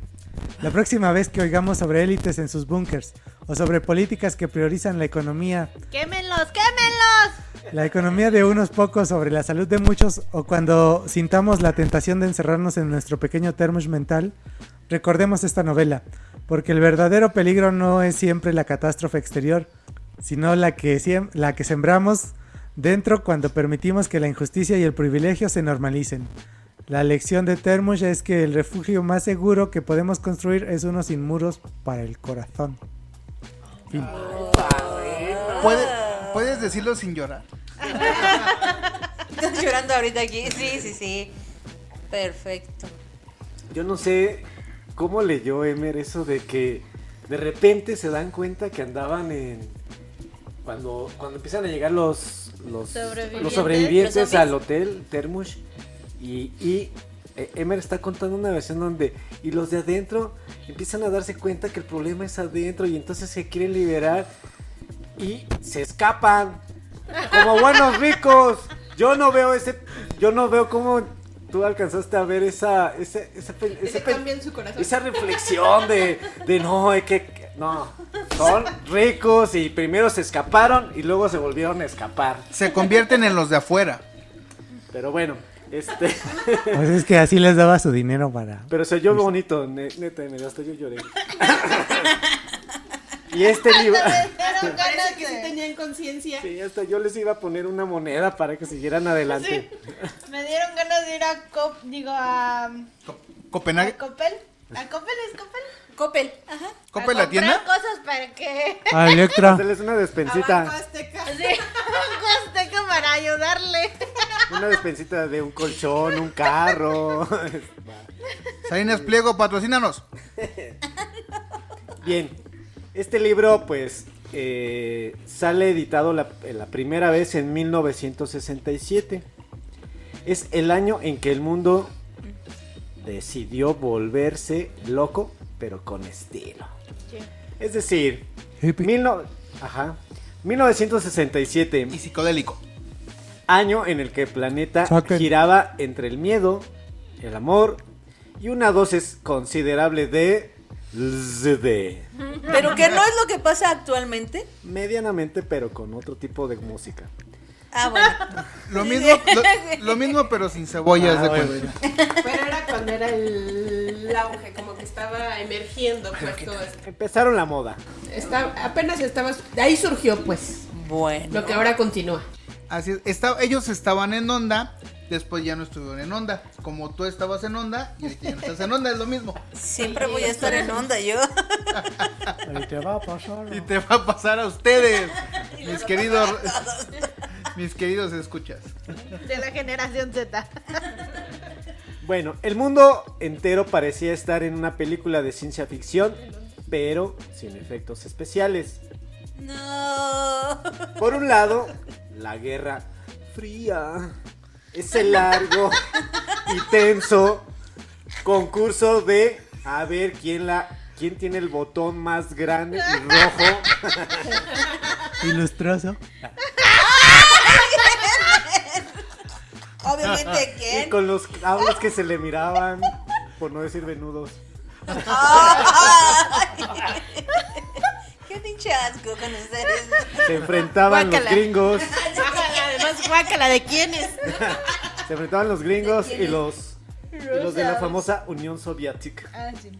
La próxima vez que oigamos sobre élites en sus búnkers o sobre políticas que priorizan la economía, ¡Quémenlos, quémenlos! la economía de unos pocos sobre la salud de muchos, o cuando sintamos la tentación de encerrarnos en nuestro pequeño termus mental, recordemos esta novela, porque el verdadero peligro no es siempre la catástrofe exterior, sino la que sembramos dentro cuando permitimos que la injusticia y el privilegio se normalicen. La lección de Termush es que el refugio más seguro que podemos construir es uno sin muros para el corazón. Fin. ¿Puedes decirlo sin llorar? ¿Estás llorando ahorita aquí? Sí. Perfecto. Yo no sé cómo leyó Emer eso de que de repente se dan cuenta que andaban en... Cuando empiezan a llegar los sobrevivientes Los al hotel Termush y Emer está contando una versión donde y los de adentro empiezan a darse cuenta que el problema es adentro y entonces se quieren liberar y se escapan como buenos ricos. Yo no veo cómo tú alcanzaste a ver ese cambio en su corazón. esa reflexión de no, hay que no, son ricos y primero se escaparon y luego se volvieron a escapar. Se convierten en los de afuera. Pero bueno, Pues es que así les daba su dinero para... pero se oyó bonito, neta, hasta yo lloré. Y este libro, Parece que sí tenían conciencia. sí, hasta yo les iba a poner una moneda para que siguieran adelante. Me dieron ganas de ir a Copenhague. ¿A Coppel? ¿A Coppel es Coppel? Coppel. Ajá. ¿Coppel A la tienda? comprar cosas para que... Ah, Electra. Hacerles una A Banco despensita, Azteca. Sí, un costeco para ayudarle. una despensita de un colchón, un carro. Salinas Pliego, patrocínanos. Bien, este libro pues sale editado la primera vez en 1967. Es el año en que el mundo decidió volverse loco, pero con estilo. Sí. Es decir, Hippie. 1967, Y psicodélico. año en el que el planeta Saquen. giraba entre el miedo, el amor y una dosis considerable de LSD. Pero que no es lo que pasa actualmente. Medianamente, pero con otro tipo de música. Ah, bueno. Lo mismo, pero sin cebollas de bueno, cuenta. Pero era cuando era el auge, como que estaba emergiendo, pues todo esto. Empezaron la moda. Apenas estaba. De ahí surgió, pues, Bueno. lo que ahora continúa. Así es, ellos estaban en onda, después ya no estuvieron en onda. Como tú estabas en onda y ahorita ya no estás en onda, es lo mismo. Siempre voy a estar en onda yo. Y te va a pasar. Y te va a pasar a ustedes, mis queridos escuchas. De la generación Z. Bueno, el mundo entero parecía estar en una película de ciencia ficción, pero sin efectos especiales. No. Por un lado, la Guerra Fría. Ese largo y tenso concurso de a ver quién tiene el botón más grande y rojo. Ilustroso. Obviamente, Y ¿quién? con los cables que se le miraban, por no decir venudos. Qué pinche asco con ustedes. Se enfrentaban los Guácala. gringos. Además, guácala, ¿de quiénes? Se enfrentaban los gringos y los de la famosa Unión Soviética. Ah, sí.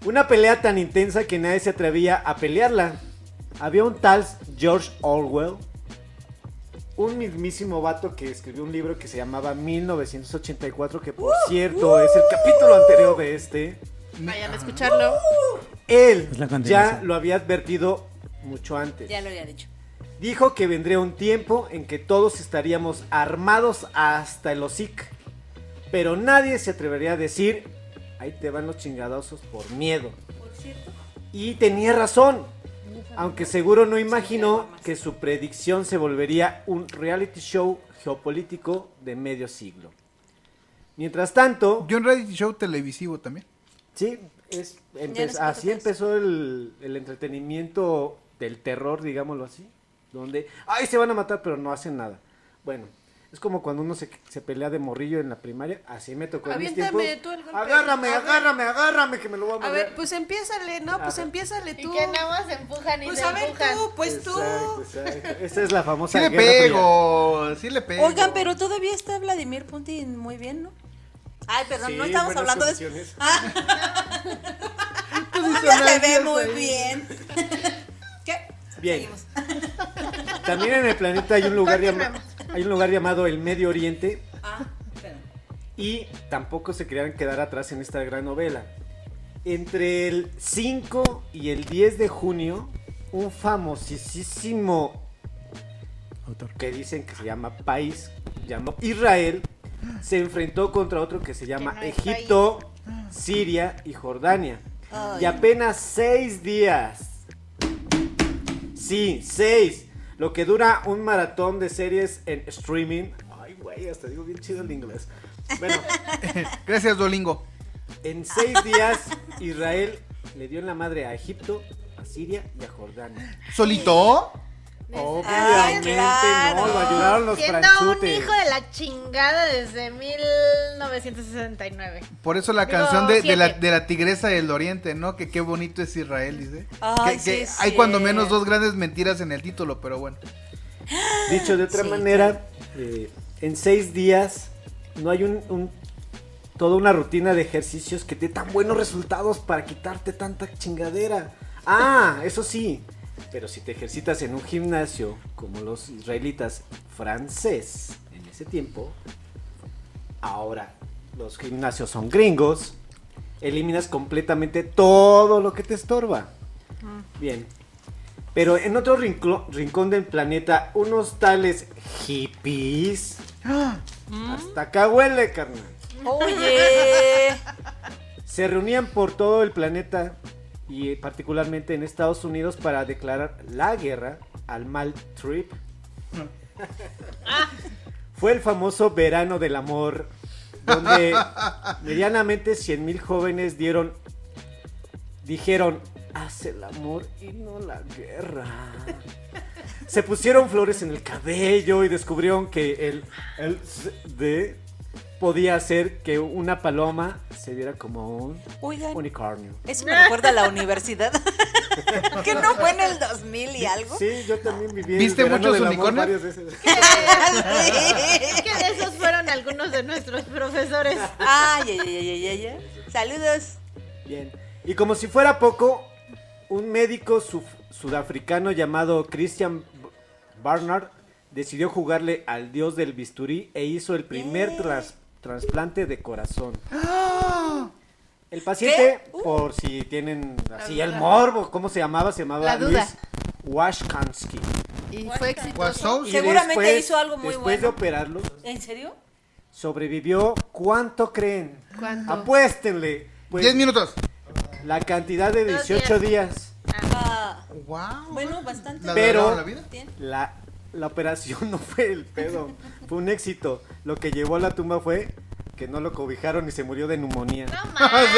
Una pelea tan intensa que nadie se atrevía a pelearla. Había un tal George Orwell, un mismísimo vato que escribió un libro que se llamaba 1984, que por cierto es el capítulo anterior de este. Vayan a escucharlo. Él Es la ya continuación. lo había advertido mucho antes. Ya lo había dicho. Dijo que vendría un tiempo en que todos estaríamos armados hasta el hocico, pero nadie se atrevería a decir, ahí te van los chingadazos por miedo. Por cierto. Y tenía razón, aunque seguro no imaginó que su predicción se volvería un reality show geopolítico de medio siglo. Mientras tanto, Yo un reality show televisivo también. sí, así cuánto empezó el entretenimiento del terror, digámoslo así, donde, ay, se van a matar, pero no hacen nada. Bueno, es como cuando uno se pelea de morrillo en la primaria, así me tocó en mis Aviéntame tiempos. tú el golpe. Agárrame, que me lo voy a A mover. ver, pues empiézale, ¿no? Pues empiézale Y tú. que nada más se empujan y Pues se a ver empujan. tú, pues tú. Exacto. Esa es la famosa Sí le Guerra Fría. pego, sí le pego. Oigan, pero todavía está Vladimir Putin muy bien, ¿no? Ay, perdón, Sí, no estamos buenas hablando de eso. condiciones. Todavía se ve muy bien. ¿Qué? Bien. Seguimos. También en el planeta hay un lugar llamado el Medio Oriente Ah, perdón. y tampoco se querían quedar atrás en esta gran novela. Entre el 5 y el 10 de junio, un famosísimo Autor. que dicen que se llama país, llamado Israel, se enfrentó contra otro que se llama no es Egipto, Siria y Jordania. Ay. Y apenas 6 días. Sí, 6. Lo que dura un maratón de series en streaming. Ay, güey, hasta digo bien chido el inglés. Bueno, Gracias, Dolingo. en 6 días Israel le dio en la madre a Egipto, a Siria y a Jordania. ¿Solito? Obviamente claro. no, lo ayudaron los Siendo un franchutes. hijo de la chingada desde 1969. Por eso la Digo, canción de siete. la tigresa del oriente, ¿no? Que qué bonito es Israel, dice. Ay, que sí es hay cuando cierto. menos dos grandes mentiras en el título, pero bueno. Dicho de otra Sí, manera, en 6 días no hay toda una rutina de ejercicios que dé tan buenos resultados para quitarte tanta chingadera. Ah, eso sí, pero si te ejercitas en un gimnasio como los israelitas francés en ese tiempo, ahora los gimnasios son gringos, eliminas completamente todo lo que te estorba. Bien. Pero en otro rincón del planeta, unos tales hippies. Hasta acá huele, carnal. Oye. Se reunían por todo el planeta y particularmente en Estados Unidos para declarar la guerra al mal trip. Fue el famoso verano del amor, donde medianamente 100,000 jóvenes dijeron, haz el amor y no la guerra. Se pusieron flores en el cabello y descubrieron que el LSD podía hacer que una paloma se viera como un Oigan, unicornio. eso me recuerda a la universidad. Que no fue en el 2000 y algo. Sí, yo también viví ¿Viste el verano muchos del amor unicornios? varias veces. Es que de esos fueron algunos de nuestros profesores. Ay, ay. Saludos. Bien. Y como si fuera poco, un médico sudafricano llamado Christian Barnard decidió jugarle al dios del bisturí e hizo el primer trasplante de corazón. El paciente, por si tienen así el morbo, ¿cómo se llamaba? Se llamaba La duda. Luis Washkansky. Y fue exitoso. Wazowski. Y Seguramente hizo algo muy después de bueno. operarlo, ¿En serio? sobrevivió. ¿Cuánto creen? ¿Cuánto? Apuéstenle. Pues, 10 minutos. la cantidad de 18 días. Ah, Wow. bueno, bastante. Pero- la vida. Bien. La operación no fue el pedo, fue un éxito. Lo que llevó a la tumba fue que no lo cobijaron y se murió de neumonía. No mames.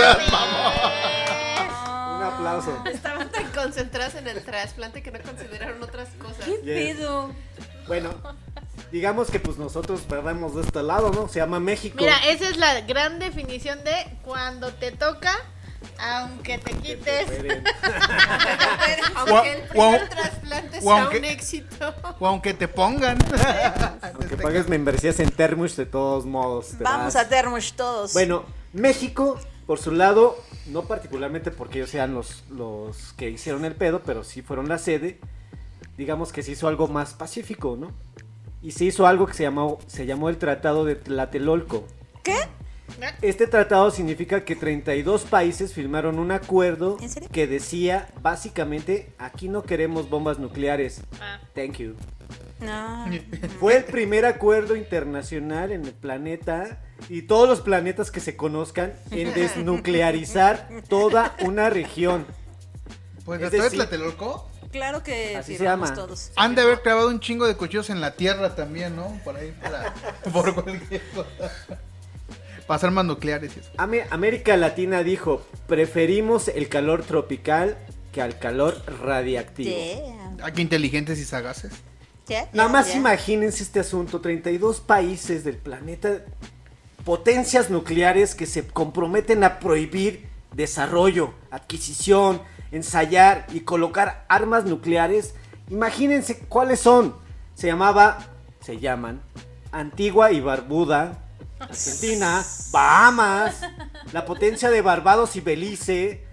Un aplauso. Estaban tan concentrados en el trasplante que no consideraron otras cosas. ¿Qué Yes. pedo? Bueno, digamos que pues nosotros perdemos de este lado, ¿no? Se llama México. Mira, esa es la gran definición de cuando te toca, aunque te quites. Esperen. Aunque el Guau, primer trasplante o sea aunque- un éxito. O aunque te pongan. Aunque pagues membresías en Termush, de todos modos. te Vamos vas. a Termush todos. Bueno, México, por su lado, no particularmente porque ellos sean los que hicieron el pedo, pero sí fueron la sede. Digamos que se hizo algo más pacífico, ¿no? Y se hizo algo que se llamó el Tratado de Tlatelolco. ¿Qué? Este tratado significa que 32 países firmaron un acuerdo ¿En serio? que decía básicamente, aquí no queremos bombas nucleares. Ah. Thank you. No. Fue el primer acuerdo internacional en el planeta y todos los planetas que se conozcan en desnuclearizar toda una región. Pues Es después de decir- Tlatelolco Claro que Así se firmamos llama. todos. han de haber clavado un chingo de cuchillos en la tierra también, ¿no? Por ahí, por cualquier cosa. Para hacer más nucleares y eso. América Latina dijo, preferimos el calor tropical que al calor radiactivo. Yeah. Ah, qué inteligentes y sagaces. Yeah, Nada yeah, más yeah. imagínense este asunto, 32 países del planeta, potencias nucleares que se comprometen a prohibir desarrollo, adquisición, ensayar y colocar armas nucleares. Imagínense cuáles son. Se llaman Antigua y Barbuda, Argentina, Bahamas, la potencia de Barbados y Belice,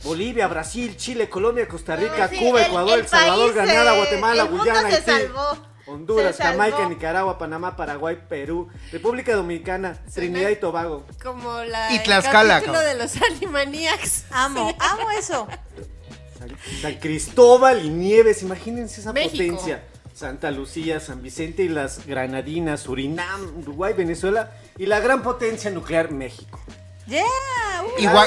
Bolivia, Brasil, Chile, Colombia, Costa Rica, Sí, Cuba, Ecuador, El Salvador, país, Granada, Guatemala, el mundo Guyana, se Haití, salvó. Honduras, Se salvó. Jamaica, Nicaragua, Panamá, Paraguay, Perú, República Dominicana, Trinidad y Tobago. Como la Y el Tlaxcala, capítulo cabrón. de los Animaniacs. Amo eso. San Cristóbal y Nieves, imagínense esa México. potencia. Santa Lucía, San Vicente y las Granadinas, Surinam, Uruguay, Venezuela y la gran potencia nuclear México. Yeah. Y Gua-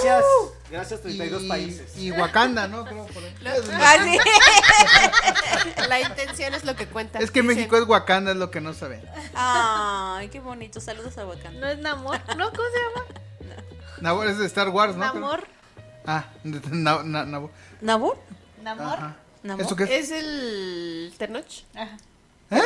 Gracias 32 países. Y Wakanda, ¿no? Creo por ahí. Ah, sí. La intención es lo que cuenta. Es que Dicen. México es Wakanda, es lo que no saben. Ay, qué bonito. Saludos a Wakanda. ¿No es Namor? ¿No? ¿Cómo se llama? Namor es de Star Wars, ¿no? Namor. Ah, Namor. ¿Nabur? Namor. Ajá. ¿Namor? ¿Eso qué es? Es el Tenoch. Ajá. Pero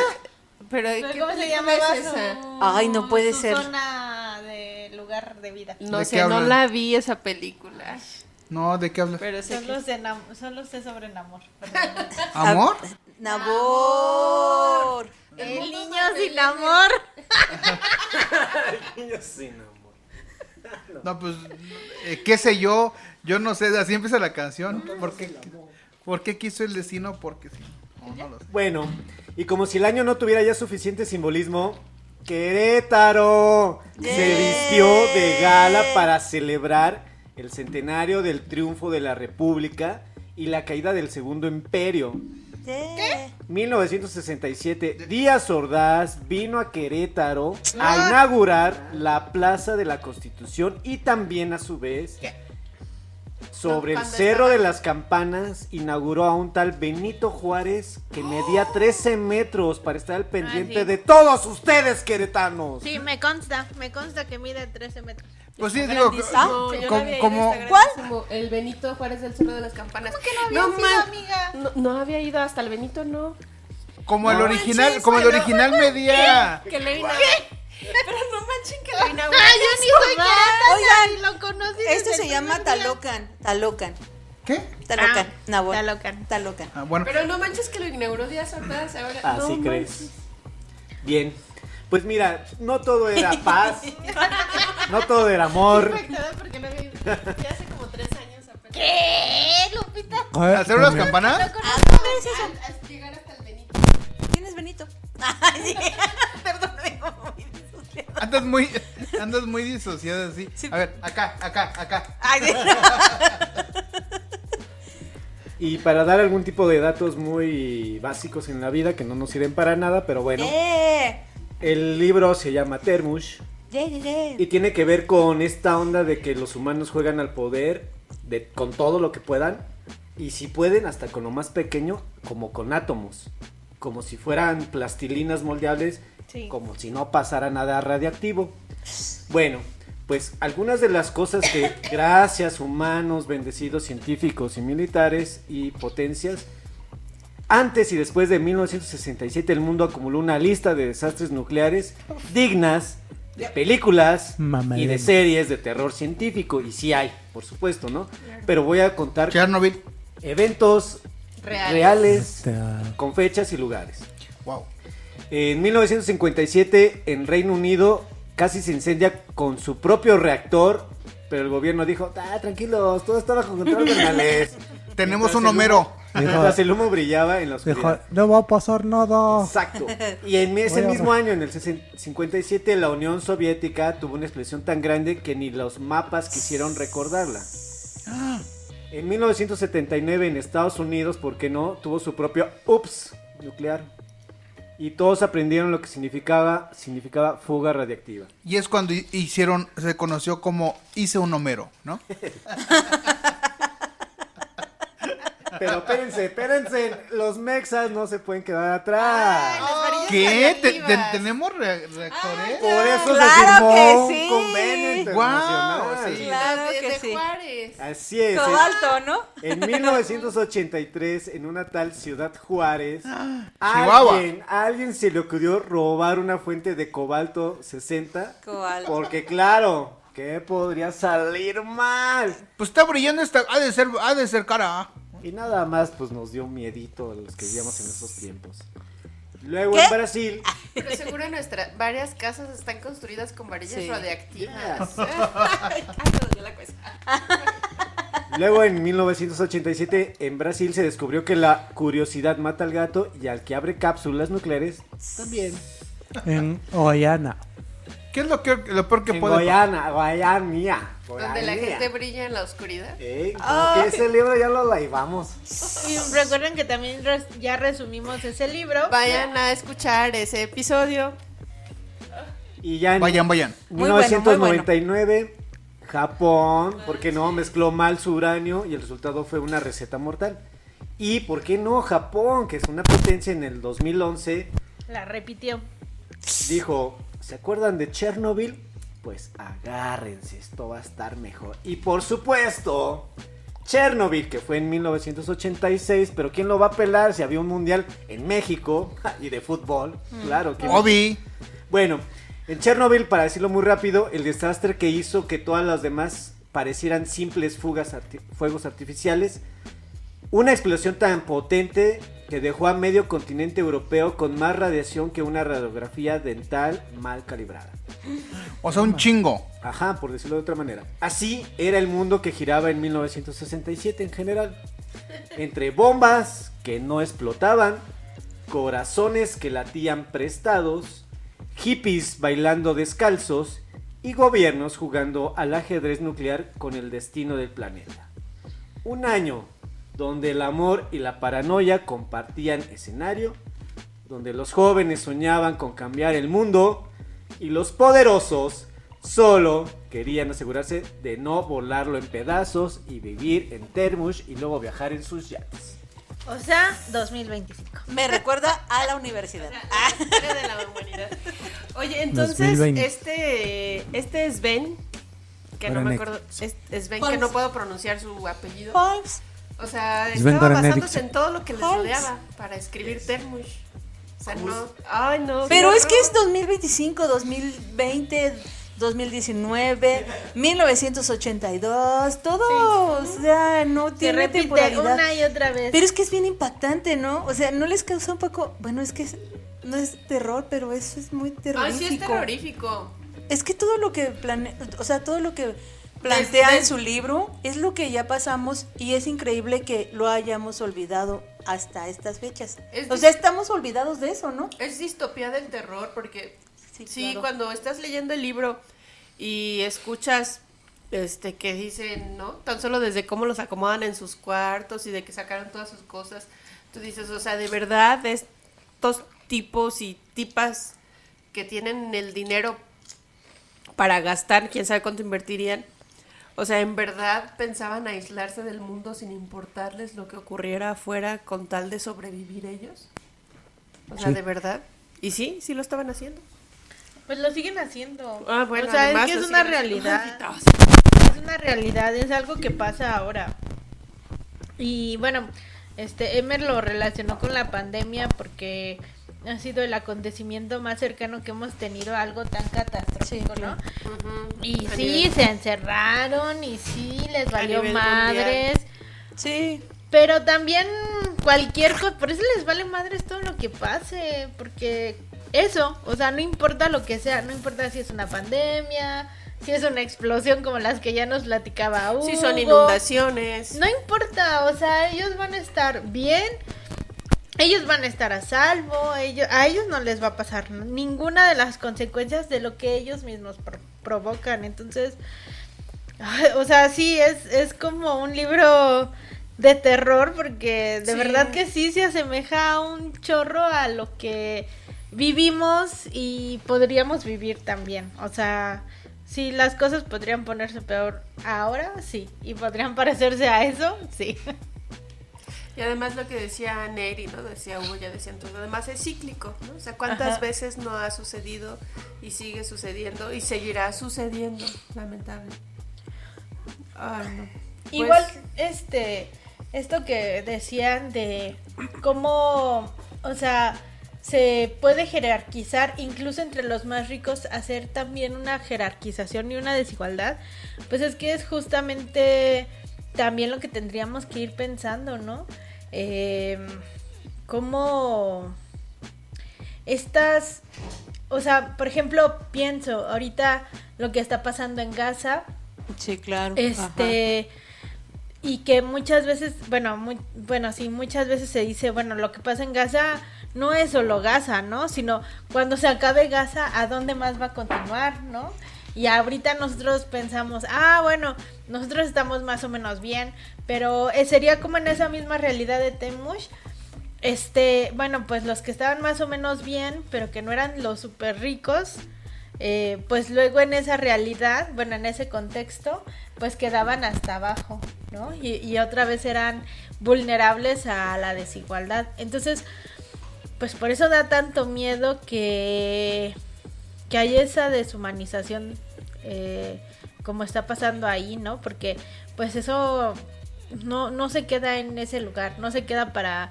¿Pero ¿qué ¿Cómo se película llamaba es esa? su... Ay, no puede su ser. zona de lugar de vida? No ¿De sé, qué no hablan? la vi esa película. No, ¿de qué hablas? Pero sé Solo que... sé, solo sé sobre Namor. ¿Amor? Nabor. El niño sin amor. Sin amor. No, pues, qué sé yo, no sé, así empieza la canción. ¿Por qué quiso el destino? Porque sí. No lo sé. Bueno, y como si el año no tuviera ya suficiente simbolismo, Querétaro se vistió de gala para celebrar el centenario del triunfo de la República y la caída del Segundo Imperio. ¿Qué? 1967, Díaz Ordaz vino a Querétaro a inaugurar la Plaza de la Constitución y también a su vez sobre el Cuando Cerro estaba- de las Campanas inauguró a un tal Benito Juárez que medía 13 metros para estar al pendiente sí. de todos ustedes queretanos. Sí, me consta que mide 13 metros. Pues sí, digo, No, yo no había ido como, a esta ¿Cuál? grandísimo, el Benito Juárez del Cerro de las Campanas. ¿Cómo que no había sido, man, amiga? no había ido hasta el Benito, no. como el No original, manches, como el bueno. original medía. Que le inauguró. Pero no manchen que lo inauguró. Ah, yo ni soy queretana Oigan, y lo conocí Esto desde se el llama primer día. Talocan. ¿Qué? Talocan. Ah, Nabor. Talocan. Talocan. Ah, bueno, Pero no manches que lo inauguró Díaz Ordaz ahora. Así no crees. manches. Bien, pues mira, no todo era paz, no todo era amor. Perfecto, porque no había ido. Ya hace como 3 años apenas. ¿Qué, Lupita? ¿hacer unas campanas? Al llegar hasta el Benito. ¿Quién es Benito? Ay, sí. Perdóname. Andas muy disociada así. Sí. A ver, acá. Ay, sí. Y para dar algún tipo de datos muy básicos en la vida que no nos sirven para nada, pero bueno, el libro se llama Termush y tiene que ver con esta onda de que los humanos juegan al poder con todo lo que puedan y si pueden hasta con lo más pequeño, como con átomos, como si fueran plastilinas moldeables, Sí. como si no pasara nada radiactivo. Bueno, pues algunas de las cosas que gracias humanos, bendecidos científicos y militares y potencias, antes y después de 1967 el mundo acumuló una lista de desastres nucleares dignas de películas Mamá y de Elena. series de terror científico, y sí hay, por supuesto, ¿no? Pero voy a contar Chernobyl. eventos reales con fechas y lugares. Wow. En 1957 en Reino Unido casi se incendia con su propio reactor, pero el gobierno dijo, tranquilos, todo está bajo control, carnales. Tenemos Entonces, un Homero. Mientras el humo brillaba en la Dijo, oscuridad. no va a pasar nada. Exacto. Y en ese Voy a mismo año, en el 57, la Unión Soviética tuvo una explosión tan grande que ni los mapas quisieron recordarla. En 1979 en Estados Unidos, ¿por qué no? Tuvo su propio UPS nuclear. Y todos aprendieron lo que significaba fuga radiactiva. Y es cuando se conoció como hice un Homero, ¿no? Pero espérense, los mexas no se pueden quedar atrás. Las varillas ¿Qué? radiactivas. ¿Tenemos reactores? Por eso claro se firmó que un sí. convenio internacional. Guau, sí. Claro Las de que sí. Juárez. Así es. Cobalto, ¿no? En 1983, en una tal Ciudad Juárez, Chihuahua. a alguien se le ocurrió robar una fuente de cobalto 60. Cobalto. Porque claro, ¿qué podría salir mal? Pues está brillando ha de ser cara. Y nada más, pues nos dio miedito a los que vivíamos en esos tiempos. Luego ¿Qué? en Brasil, Pero seguro varias casas están construidas con varillas Sí. radiactivas. Ay, me dolió la cabeza. luego en 1987, en Brasil se descubrió que la curiosidad mata al gato y al que abre cápsulas nucleares también. En Guayana. ¿Qué es lo peor que En puede Guayana. Donde la gente brilla en la oscuridad. Como que ese libro ya lo laivamos. Y recuerden que también ya resumimos ese libro. Vayan a escuchar ese episodio. Y ya en Vayan. Muy 1999, Japón, ¿por qué no? Mezcló mal su uranio y el resultado fue una receta mortal. Y ¿por qué no? Japón, que es una potencia, en el 2011, La repitió. dijo, ¿se acuerdan de Chernobyl? Pues agárrense, esto va a estar mejor. Y por supuesto, Chernobyl, que fue en 1986, pero ¿quién lo va a pelar si había un mundial en México y de fútbol? Claro que Obi. Bueno, en Chernobyl, para decirlo muy rápido, el desastre que hizo que todas las demás parecieran simples fuegos artificiales, una explosión tan potente que dejó a medio continente europeo con más radiación que una radiografía dental mal calibrada. O sea, un chingo. Ajá, por decirlo de otra manera. Así era el mundo que giraba en 1967 en general. Entre bombas que no explotaban, corazones que latían prestados, hippies bailando descalzos y gobiernos jugando al ajedrez nuclear con el destino del planeta. Un año donde el amor y la paranoia compartían escenario, donde los jóvenes soñaban con cambiar el mundo y los poderosos solo querían asegurarse de no volarlo en pedazos y vivir en Termush y luego viajar en sus yates. O sea, 2025. Me recuerda a la universidad. La historia de la humanidad. Oye, entonces, 2020. este Sven, que no me Goranek. acuerdo, Sven, que Holmes. no puedo pronunciar su apellido. Holmes. O sea, Sven estaba Goranek. basándose en todo lo que les Holmes. rodeaba para escribir Termush. O sea, no. Ay, no. Pero qué es que es horror. 2025, 2020, 2019, 1982, todo, o sea, no Se tiene repite temporalidad. una y otra vez. Pero es que es bien impactante, ¿no? O sea, ¿no les causa un poco? Bueno, es que no es terror, pero eso es muy Ay, terrorífico. sí, es terrorífico. Es que todo lo que todo lo que plantea Desde- en su libro es lo que ya pasamos y es increíble que lo hayamos olvidado hasta estas fechas. Es O sea, estamos olvidados de eso, ¿no? Es distopía del terror porque sí, claro. cuando estás leyendo el libro y escuchas que dicen, ¿no? Tan solo desde cómo los acomodan en sus cuartos y de que sacaron todas sus cosas, tú dices, o sea, de verdad estos tipos y tipas que tienen el dinero para gastar, quién sabe cuánto invertirían. O sea, en verdad pensaban aislarse del mundo sin importarles lo que ocurriera afuera con tal de sobrevivir ellos. O sea, Sí. de verdad. Y sí lo estaban haciendo. Pues lo siguen haciendo. Ah, bueno, o sea, además es que lo es una siguen haciendo. realidad. Es una realidad, es algo que pasa ahora. Y bueno, Emer lo relacionó con la pandemia porque ha sido el acontecimiento más cercano que hemos tenido a algo tan catastrófico, Sí, ¿no? claro. Ujú. Y A sí, nivel- se encerraron y sí, les valió nivel madres. Sí. Pero también cualquier cosa, por eso les vale madres todo lo que pase, porque eso, o sea, no importa lo que sea, no importa si es una pandemia, si es una explosión como las que ya nos platicaba Hugo. Si son inundaciones. No importa, o sea, ellos van a estar bien, ellos van a estar a salvo, a ellos no les va a pasar ninguna de las consecuencias de lo que ellos mismos provocan. Entonces, o sea, sí, es como un libro de terror, porque de verdad que sí se asemeja a un chorro a lo que vivimos y podríamos vivir también. O sea, sí, las cosas podrían ponerse peor ahora, sí, y podrían parecerse a eso, sí. Y además lo que decía Neri, ¿no? Decía Hugo, ya decían todo, además es cíclico, ¿no? O sea, ¿cuántas veces no ha sucedido y sigue sucediendo y seguirá sucediendo? Lamentable. Ay, no. Pues, igual, esto que decían de cómo, o sea, se puede jerarquizar, incluso entre los más ricos, hacer también una jerarquización y una desigualdad, pues es que es justamente también lo que tendríamos que ir pensando, ¿no? Cómo estas, o sea, por ejemplo, pienso ahorita lo que está pasando en Gaza. Sí, claro. Y que muchas veces, sí, muchas veces se dice, bueno, lo que pasa en Gaza no es solo Gaza, ¿no? Sino cuando se acabe Gaza, ¿a dónde más va a continuar, no? Y ahorita nosotros pensamos, bueno, nosotros estamos más o menos bien, pero sería como en esa misma realidad de Temush. Bueno, pues los que estaban más o menos bien, pero que no eran los súper ricos, pues luego en esa realidad, bueno, en ese contexto, pues quedaban hasta abajo, ¿no? Y otra vez eran vulnerables a la desigualdad. Entonces, pues por eso da tanto miedo que hay esa deshumanización, como está pasando ahí, ¿no? Porque pues eso no se queda en ese lugar, no se queda para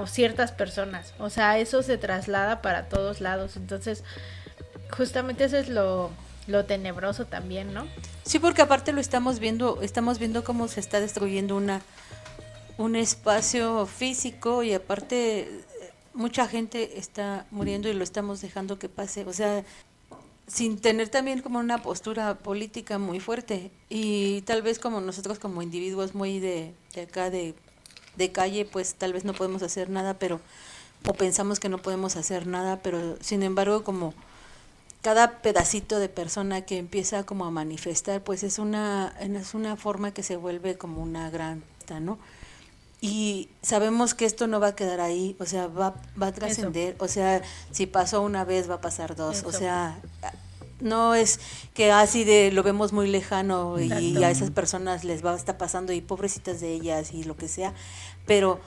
ciertas personas, o sea, eso se traslada para todos lados. Entonces, justamente eso es lo tenebroso también, ¿no? Sí, porque aparte lo estamos viendo cómo se está destruyendo un espacio físico, y aparte mucha gente está muriendo y lo estamos dejando que pase, o sea, sin tener también como una postura política muy fuerte. Y tal vez como nosotros como individuos muy de acá de calle, pues tal vez no podemos hacer nada, o pensamos que no podemos hacer nada, pero sin embargo como cada pedacito de persona que empieza como a manifestar, pues es una forma que se vuelve como una gran, ¿no? Y sabemos que esto no va a quedar ahí, o sea, va a trascender, o sea, si pasó una vez va a pasar dos, o sea, no es que así lo vemos muy lejano y a esas personas les va a estar pasando y pobrecitas de ellas y lo que sea, pero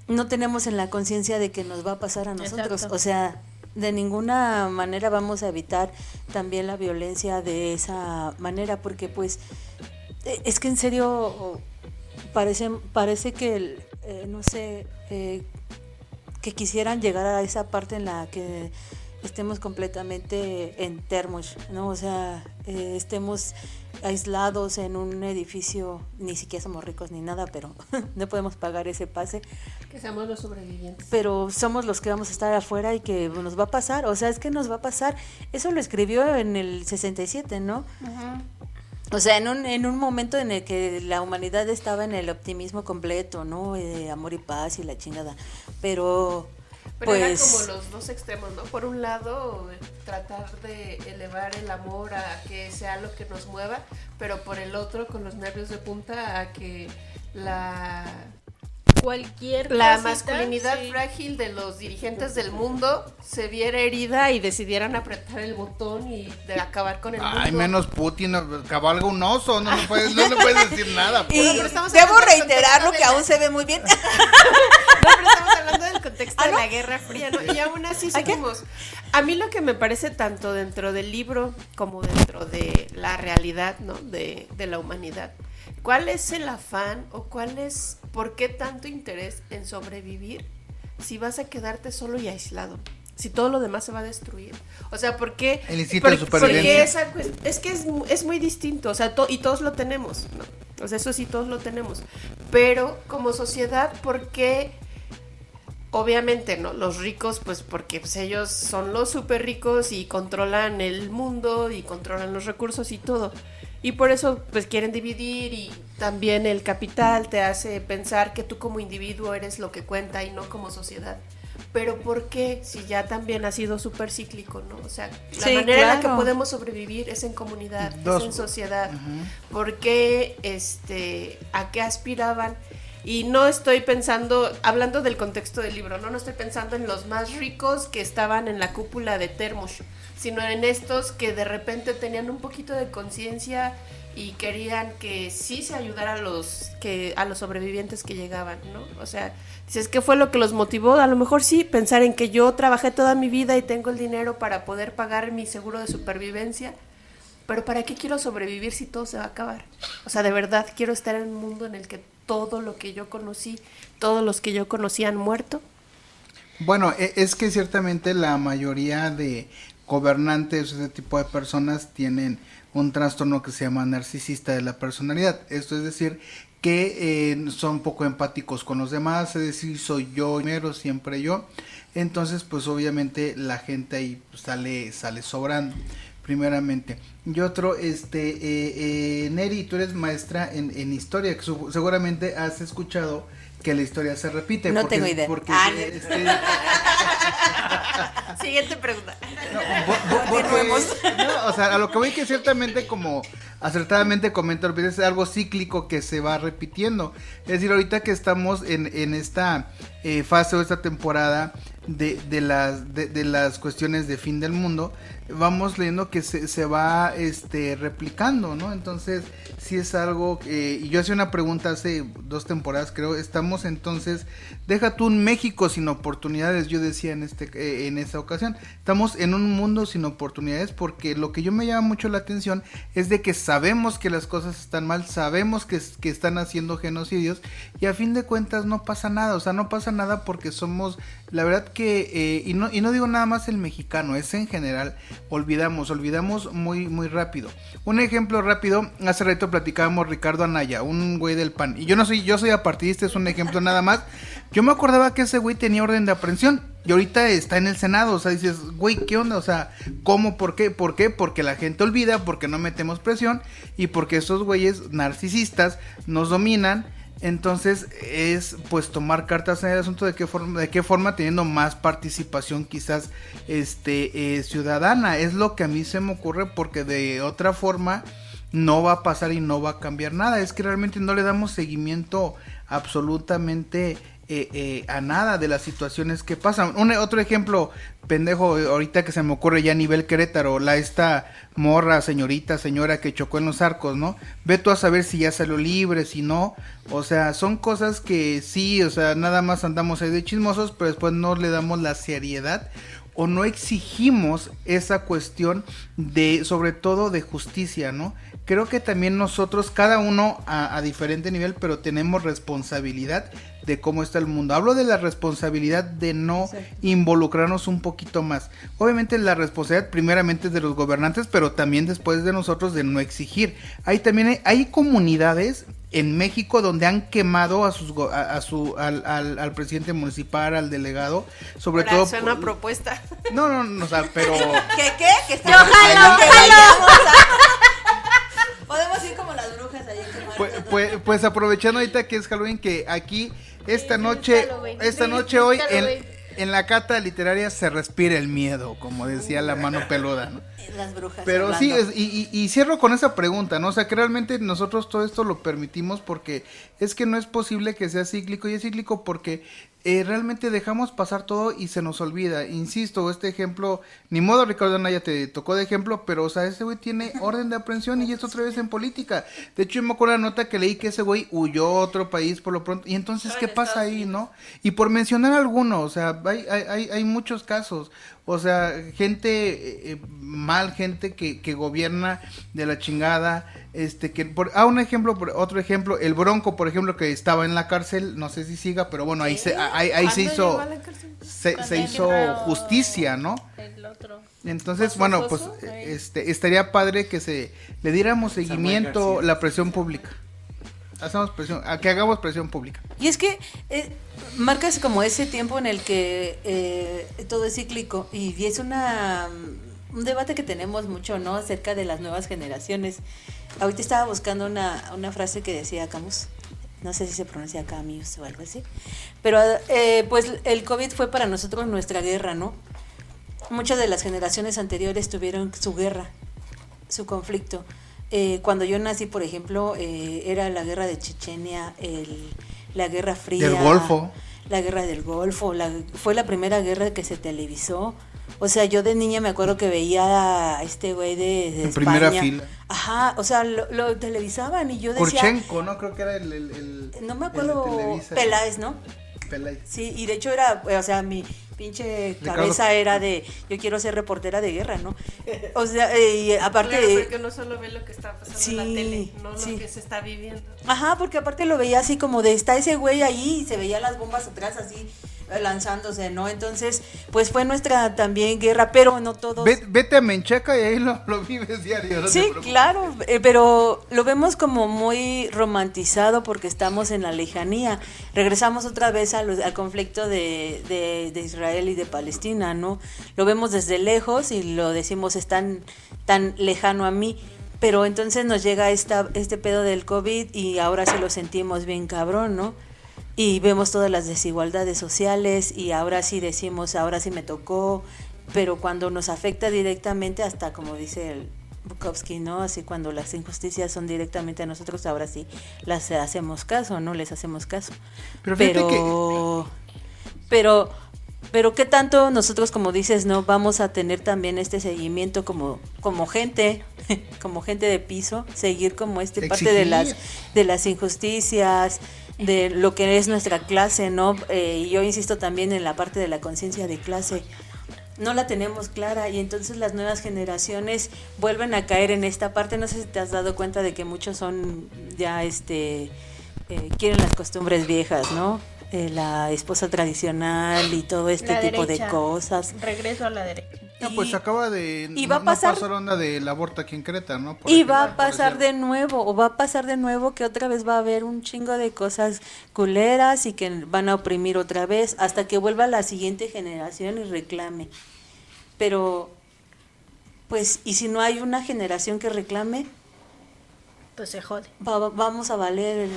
no tenemos en la conciencia de que nos va a pasar a nosotros. Exacto. O sea, de ninguna manera vamos a evitar también la violencia de esa manera, porque pues es que en serio parece que no sé, que quisieran llegar a esa parte en la que estemos completamente en Termush, ¿no? O sea, estemos aislados en un edificio, ni siquiera somos ricos ni nada, pero no podemos pagar ese pase. Que seamos los sobrevivientes. Pero somos los que vamos a estar afuera y que nos va a pasar, o sea, es que nos va a pasar. Eso lo escribió en el 67, ¿no? Uh-huh. O sea, en un momento en el que la humanidad estaba en el optimismo completo, ¿no? Amor y paz y la chingada. Pero pues eran como los dos extremos, ¿no? Por un lado, tratar de elevar el amor a que sea lo que nos mueva, pero por el otro, con los nervios de punta, a que la masculinidad frágil de los dirigentes del mundo se viera herida y decidieran apretar el botón y de acabar con el mundo. Ay, menos Putin, cabalga un oso, no le puedes decir nada. Pues. Y debo reiterarlo que aún se ve muy bien. No, pero estamos hablando del contexto de la Guerra Fría, ¿no? Y aún así seguimos. A mí lo que me parece tanto dentro del libro como dentro de la realidad, ¿no? De la humanidad. ¿Cuál es el afán o por qué tanto interés en sobrevivir si vas a quedarte solo y aislado? Si todo lo demás se va a destruir. O sea, ¿por qué? El instinto de supervivencia. Porque es que es muy distinto, o sea, y todos lo tenemos, ¿no? O sea, eso sí, todos lo tenemos. Pero como sociedad, ¿por qué obviamente, ¿no? Los ricos, pues porque pues, ellos son los súper ricos y controlan el mundo y controlan los recursos y todo. Y por eso pues quieren dividir, y también el capital te hace pensar que tú como individuo eres lo que cuenta y no como sociedad. Pero ¿por qué? Si ya también ha sido súper cíclico, ¿no? O sea, la Sí, manera en la que claro. podemos sobrevivir es en comunidad, Dos. es en sociedad. ¿Por qué, a qué aspiraban? Y no estoy pensando, hablando del contexto del libro, no estoy pensando en los más ricos que estaban en la cúpula de Termush, sino en estos que de repente tenían un poquito de conciencia y querían que sí se ayudara a los sobrevivientes que llegaban, ¿no? O sea, dices, ¿qué fue lo que los motivó? A lo mejor sí, pensar en que yo trabajé toda mi vida y tengo el dinero para poder pagar mi seguro de supervivencia, pero ¿para qué quiero sobrevivir si todo se va a acabar? O sea, de verdad, quiero estar en un mundo en el que todo lo que yo conocí, todos los que yo conocí han muerto. Bueno, es que ciertamente la mayoría de gobernantes, ese tipo de personas tienen un trastorno que se llama narcisista de la personalidad. Esto es decir, que son poco empáticos con los demás, es decir, soy yo primero, siempre yo. Entonces, pues obviamente la gente ahí sale sobrando, primeramente. Y otro, Neri, tú eres maestra en historia, que seguramente has escuchado que la historia se repite. No tengo idea. Porque, Siguiente pregunta. No, o sea, a lo que voy que ciertamente, como acertadamente comenta Ortiz, es algo cíclico que se va repitiendo. Es decir, ahorita que estamos en esta fase o esta temporada de las cuestiones de fin del mundo, vamos leyendo que se va replicando, ¿no? Entonces, sí es algo y yo hacía una pregunta hace 2 temporadas, creo. Estamos entonces, deja tú un México sin oportunidades, yo decía en esta ocasión, estamos en un mundo sin oportunidades, porque lo que yo me llama mucho la atención es de que sabemos que las cosas están mal, sabemos que están haciendo genocidios, y a fin de cuentas no pasa nada. O sea, no pasa nada porque somos, la verdad que, y no digo nada más el mexicano, es en general, olvidamos muy, muy rápido. Un ejemplo rápido, hace rato platicábamos Ricardo Anaya, un güey del PAN, y yo soy apartidista, es un ejemplo nada más. Yo me acordaba que ese güey tenía orden de aprehensión, y ahorita está en el Senado. O sea, dices, güey, ¿qué onda? O sea, ¿cómo? ¿Por qué? ¿Por qué? Porque la gente olvida, porque no metemos presión, y porque esos güeyes narcisistas nos dominan. Entonces es pues tomar cartas en el asunto de qué forma teniendo más participación quizás ciudadana. Es lo que a mí se me ocurre, porque de otra forma no va a pasar y no va a cambiar nada. Es que realmente no le damos seguimiento absolutamente a nada de las situaciones que pasan. Otro ejemplo pendejo ahorita que se me ocurre ya a nivel Querétaro, esta morra, señora que chocó en los Arcos, ¿no? Ve tú a saber si ya salió libre, si no. O sea, son cosas que sí, o sea, nada más andamos ahí de chismosos, pero después no le damos la seriedad o no exigimos esa cuestión sobre todo de justicia, ¿no? Creo que también nosotros, cada uno a diferente nivel, pero tenemos responsabilidad de cómo está el mundo. Hablo de la responsabilidad de no involucrarnos un poquito más. Obviamente la responsabilidad primeramente es de los gobernantes, pero también después de nosotros de no exigir. Hay comunidades en México donde han quemado al presidente municipal, al delegado, sobre todo. Es una propuesta. No, o sea, pero ¿Qué? Que está podemos ir como las brujas ahí en pues aprovechando ahorita que es Halloween, que aquí esta noche hoy en la cata literaria se respira el miedo, como decía la mano peluda, ¿no? Las brujas. Pero hablando. sí, y cierro con esa pregunta, ¿no? O sea, que realmente nosotros todo esto lo permitimos porque es que no es posible que sea cíclico, y es cíclico porque realmente dejamos pasar todo y se nos olvida. Insisto, este ejemplo, ni modo, Ricardo Anaya te tocó de ejemplo, pero o sea, ese güey tiene orden de aprehensión y es otra vez en política. De hecho, yo me acuerdo la nota que leí que ese güey huyó a otro país por lo pronto, y entonces, ¿qué pasa ahí, no? Y por mencionar alguno, o sea, hay muchos casos. O sea, gente gente que gobierna de la chingada, otro ejemplo, el Bronco, por ejemplo, que estaba en la cárcel, no sé si siga, pero bueno, ahí se hizo justicia, ¿no? El otro. Entonces, bueno, pues estaría padre que le diéramos seguimiento a la presión pública. hacemos presión, a que hagamos presión pública. Y es que marcas como ese tiempo en el que todo es cíclico y es un debate que tenemos mucho, ¿no? Acerca de las nuevas generaciones. Ahorita estaba buscando una frase que decía Camus, no sé si se pronuncia Camus o algo así, pero pues el COVID fue para nosotros nuestra guerra, ¿no? Muchas de las generaciones anteriores tuvieron su guerra, su conflicto. Cuando yo nací, por ejemplo, era la guerra de Chechenia, la Guerra Fría. Del Golfo. La guerra del Golfo, fue la primera guerra que se televisó. O sea, yo de niña me acuerdo que veía a este güey de en España. primera fila. Ajá, o sea, lo televisaban y yo decía... Porchenko, ¿no? Creo que era el no me acuerdo, el de Televisa. Peláez, ¿no? Peláez. Sí, y de hecho era, o sea, mi pinche Ricardo. cabeza era de, yo quiero ser reportera de guerra, ¿no? O sea, y aparte... Claro, porque uno solo ve lo que está pasando Sí, en la tele, no sí. lo que se está viviendo. Ajá, porque aparte lo veía así como de, está ese güey ahí y se veía las bombas atrás así lanzándose, ¿no? Entonces, pues fue nuestra también guerra, pero no todos... Vete a Menchaca y ahí lo vives diario. No te Sí, preocupes. claro, pero lo vemos como muy romantizado porque estamos en la lejanía. Regresamos otra vez al conflicto de Israel y de Palestina, ¿no? Lo vemos desde lejos y lo decimos es tan lejano a mí, pero entonces nos llega este pedo del COVID y ahora sí lo sentimos bien cabrón, ¿no? Y vemos todas las desigualdades sociales y ahora sí decimos, ahora sí me tocó, pero cuando nos afecta directamente, hasta como dice el Bukowski, ¿no? Así cuando las injusticias son directamente a nosotros, ahora sí las hacemos caso, ¿no? Les hacemos caso. Pero fíjate Pero qué tanto nosotros, como dices, no vamos a tener también este seguimiento como gente, como gente de piso, seguir como parte de las injusticias, de lo que es nuestra clase, ¿no? Y yo insisto también en la parte de la conciencia de clase. No la tenemos clara y entonces las nuevas generaciones vuelven a caer en esta parte. No sé si te has dado cuenta de que muchos son ya quieren las costumbres viejas, ¿no? La esposa tradicional y todo este La tipo derecha. de cosas. Regreso a la derecha. No, pues acaba de... y va a pasar- No pasó la onda del aborto aquí en Creta, ¿no? Por Y ejemplo, va a por pasar decir- de nuevo, o va a pasar de nuevo que otra vez va a haber un chingo de cosas culeras y que van a oprimir otra vez hasta que vuelva la siguiente generación y reclame. Pero, pues, ¿y si no hay una generación que reclame? Pues se jode. Vamos a valer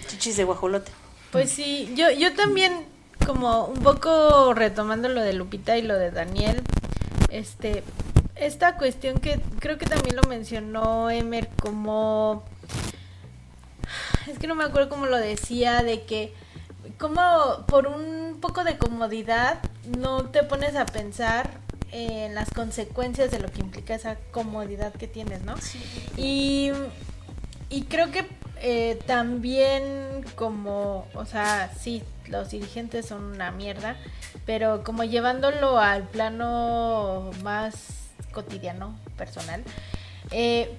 chichis de guajolote. Pues sí, yo también, como un poco retomando lo de Lupita y lo de Daniel, esta cuestión que creo que también lo mencionó Emer, como, es que no me acuerdo cómo lo decía, de que como por un poco de comodidad no te pones a pensar en las consecuencias de lo que implica esa comodidad que tienes, ¿no? Y creo que también como, o sea, sí, los dirigentes son una mierda, pero como llevándolo al plano más cotidiano, personal,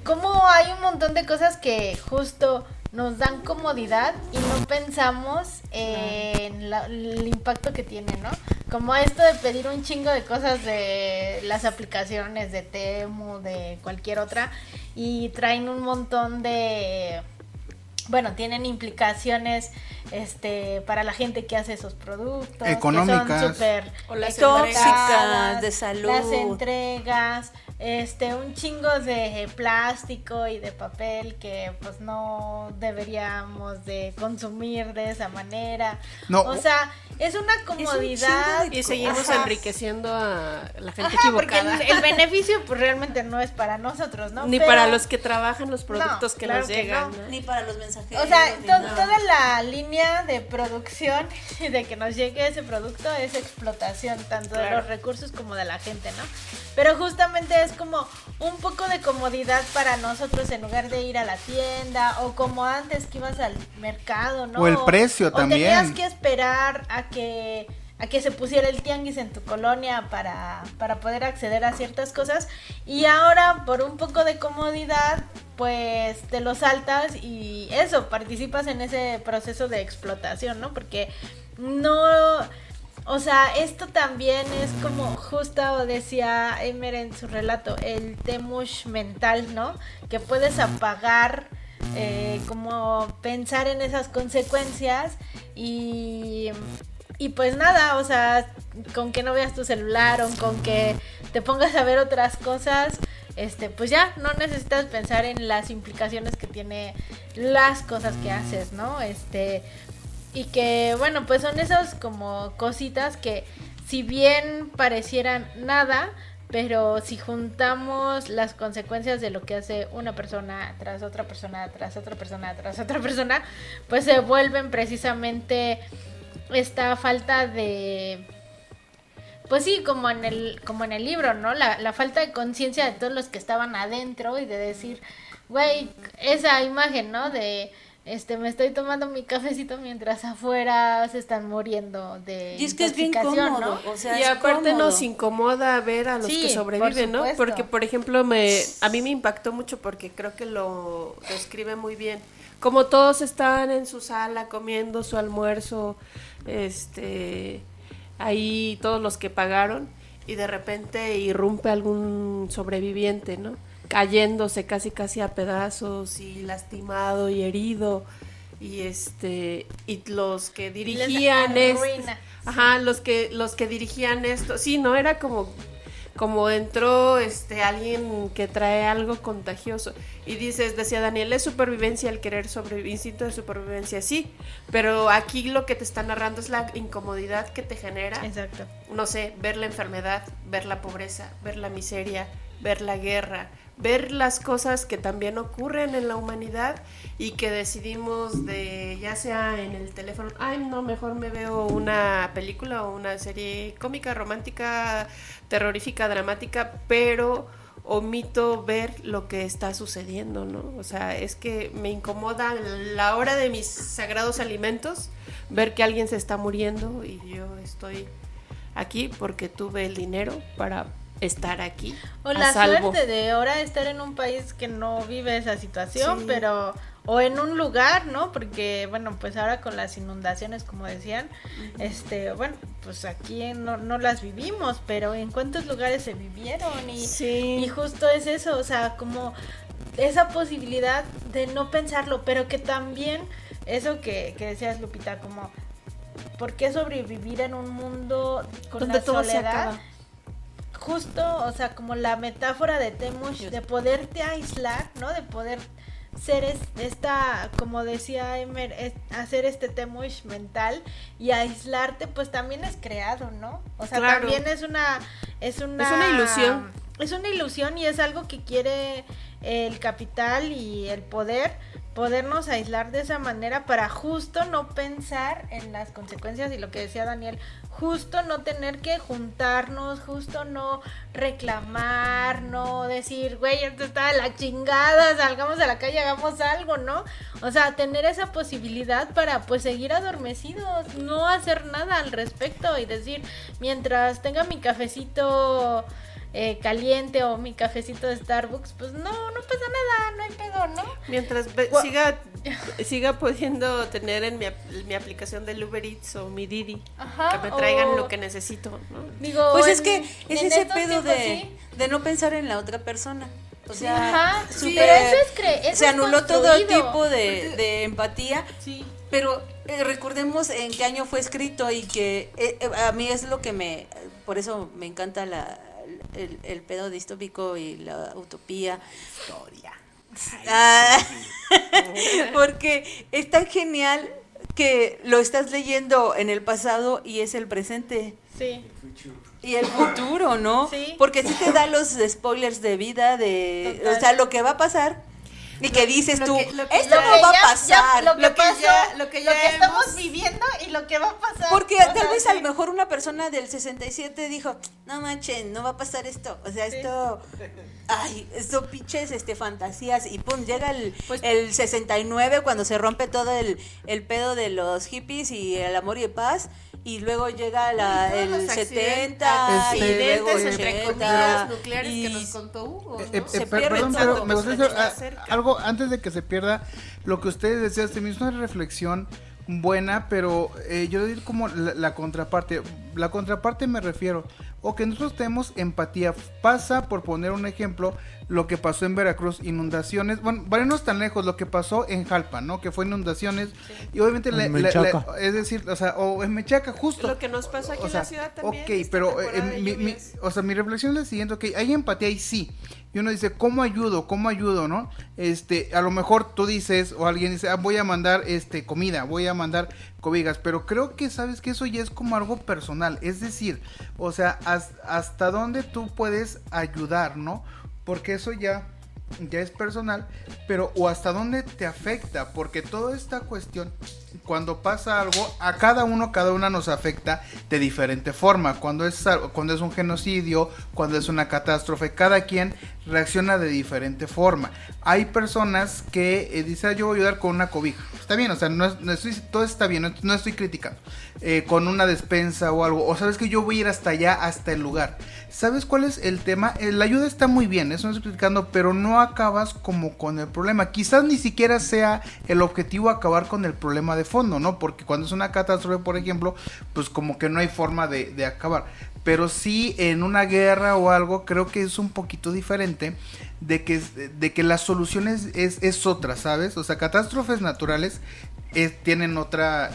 como hay un montón de cosas que justo nos dan comodidad y no pensamos en el impacto que tiene, ¿no? Como esto de pedir un chingo de cosas de las aplicaciones de Temu, de cualquier otra, y traen un montón de... Bueno, tienen implicaciones para la gente que hace esos productos. Económicas. Que son súper O las tóxicas, de salud. Las entregas, un chingo de plástico y de papel que pues no deberíamos de consumir de esa manera. No. O sea, es una comodidad. chingo de Y seguimos Ajá. enriqueciendo a la gente Ajá, porque equivocada. el beneficio pues realmente no es para nosotros, ¿no? Ni Pero- para los que trabajan los productos No, que claro nos que llegan. no. ¿no? Ni para los mensajeros. O sea, ni nada. toda la línea de producción y de que nos llegue ese producto es explotación, tanto de Claro. los recursos como de la gente, ¿no? Pero justamente es como un poco de comodidad para nosotros en lugar de ir a la tienda o como antes que ibas al mercado, ¿no? O el precio o también. tenías que esperar a que se pusiera el tianguis en tu colonia para poder acceder a ciertas cosas y ahora por un poco de comodidad pues te lo saltas y eso, participas en ese proceso de explotación, ¿no? Porque no, o sea, esto también es como justo decía Emer en su relato, el temush mental, ¿no? Que puedes apagar como pensar en esas consecuencias y pues nada, o sea, con que no veas tu celular o con que te pongas a ver otras cosas, pues ya no necesitas pensar en las implicaciones que tiene las cosas que haces, ¿no? Y que bueno, pues son esas como cositas que si bien parecieran nada, pero si juntamos las consecuencias de lo que hace una persona tras otra persona, tras otra persona, tras otra persona, pues se vuelven precisamente esta falta de, pues sí, como en el libro, ¿no? La falta de conciencia de todos los que estaban adentro y de decir, güey, esa imagen, ¿no? De me estoy tomando mi cafecito mientras afuera se están muriendo de Y es que es bien intoxicación, cómodo, ¿no? o sea, Y es aparte cómodo. nos incomoda ver a los Sí, que sobreviven, por ¿no? supuesto. Porque, por ejemplo, a mí me impactó mucho porque creo que lo describe muy bien. Como todos están en su sala comiendo su almuerzo, ahí todos los que pagaron, y de repente irrumpe algún sobreviviente, ¿no? Cayéndose casi a pedazos y lastimado y herido, y y los que dirigían Les arruina. ajá, los que dirigían esto, sí, no era como entró alguien que trae algo contagioso y decía Daniel, es supervivencia el querer sobrevivir, instinto de supervivencia, sí, pero aquí lo que te está narrando es la incomodidad que te genera, Exacto. no sé, ver la enfermedad, ver la pobreza, ver la miseria, ver la guerra, ver las cosas que también ocurren en la humanidad y que decidimos ya sea en el teléfono, ay no, mejor me veo una película o una serie cómica, romántica, terrorífica, dramática, pero omito ver lo que está sucediendo, ¿no? O sea, es que me incomoda la hora de mis sagrados alimentos, ver que alguien se está muriendo y yo estoy aquí porque tuve el dinero para estar aquí O a la salvo. suerte de ahora estar en un país que no vive esa situación, Sí. pero o en un lugar, ¿no? Porque bueno, pues ahora con las inundaciones, como decían, bueno, pues aquí no las vivimos, pero en cuántos lugares se vivieron y Sí. y justo es eso, o sea, como esa posibilidad de no pensarlo, pero que también eso que decías, Lupita, como ¿por qué sobrevivir en un mundo con Donde la todo se soledad? acaba. Justo, o sea, como la metáfora de Temush, de poderte aislar, ¿no? De poder ser esta, como decía Emer, hacer este Temush mental y aislarte, pues también es creado, ¿no? O sea, Claro. también es una ilusión. Es una ilusión y es algo que quiere el capital y el podernos aislar de esa manera para justo no pensar en las consecuencias y lo que decía Daniel, justo no tener que juntarnos, justo no reclamar, no decir, güey, esto está de la chingada, salgamos a la calle, hagamos algo, ¿no? O sea, tener esa posibilidad para pues seguir adormecidos, no hacer nada al respecto y decir, mientras tenga mi cafecito caliente o mi cafecito de Starbucks, pues no pasa nada, no hay pedo, ¿no? Mientras siga pudiendo tener en mi aplicación de Uber Eats o mi Didi, Ajá, que me traigan o- lo que necesito, ¿no? Digo, Pues es que es en ese estos pedo tiempos, de, sí. de no pensar en la otra persona. O sea, Ajá, sí, súper- pero eso es eso se es anuló todo construido. tipo de empatía. Sí. Pero recordemos en qué año fue escrito y que a mí es lo que por eso me encanta el pedo distópico y la utopía. Ah, porque es tan genial que lo estás leyendo en el pasado y es el presente. Sí. Y el futuro, ¿no? Sí. Porque sí te da los spoilers de vida, Total. o sea, lo que va a pasar. Y que dices lo tú, que- lo que esto ya- no va a Ya- pasar. lo que Lo que pasó, ya- lo lo que que ya estamos hemos- viviendo y lo que va a pasar. Porque O sea, tal vez sí. a lo mejor una persona del 67 dijo, no manchen, no va a pasar esto. O sea, Sí. esto pinches fantasías. Y pum, llega Pues- el 69 cuando se rompe todo el pedo de los hippies y el amor y paz. Y luego llega Todos el los 70 y luego accidentes, entre 80. comillas, nucleares y que nos contó Hugo, ¿no? se pierde Perdón, todo. pero me gustaría Está hacer cerca. algo antes de que se pierda. Lo que ustedes decían, se me hizo una reflexión buena, pero yo doy como la contraparte. La contraparte me refiero, o que nosotros tenemos empatía. Pasa, por poner un ejemplo, lo que pasó en Veracruz, inundaciones, bueno, vámonos tan lejos, lo que pasó en Jalpa, ¿no? Que fue inundaciones, y obviamente En Menchaca. es decir, o sea, o en Menchaca justo. Lo que nos pasó aquí O en sea, la ciudad también. ok, esta pero temporada de lluvias. mi reflexión es la siguiente, ok, hay empatía y sí. Y uno dice, ¿cómo ayudo, no? A lo mejor tú dices, o alguien dice, voy a mandar comida, voy a mandar cobijas, pero creo que sabes que eso ya es como algo personal, es decir, o sea, hasta dónde tú puedes ayudar, ¿no? Porque eso ya es personal, pero o hasta dónde te afecta, porque toda esta cuestión, cuando pasa algo, a cada una nos afecta de diferente forma. Cuando es un genocidio, cuando es una catástrofe, cada quien reacciona de diferente forma. Hay personas que dicen, yo voy a ayudar con una cobija. Está bien, o sea, todo está bien, no estoy criticando. Con una despensa o algo, o sabes que yo voy a ir hasta allá, hasta el lugar. ¿Sabes cuál es el tema? La ayuda está muy bien, eso no estoy criticando, pero no acabas como con el problema. Quizás ni siquiera sea el objetivo acabar con el problema de fondo, ¿no? Porque cuando es una catástrofe, por ejemplo, pues como que no hay forma de acabar. Pero sí en una guerra o algo, creo que es un poquito diferente de que la solución es otra, ¿sabes? O sea, catástrofes naturales tienen otra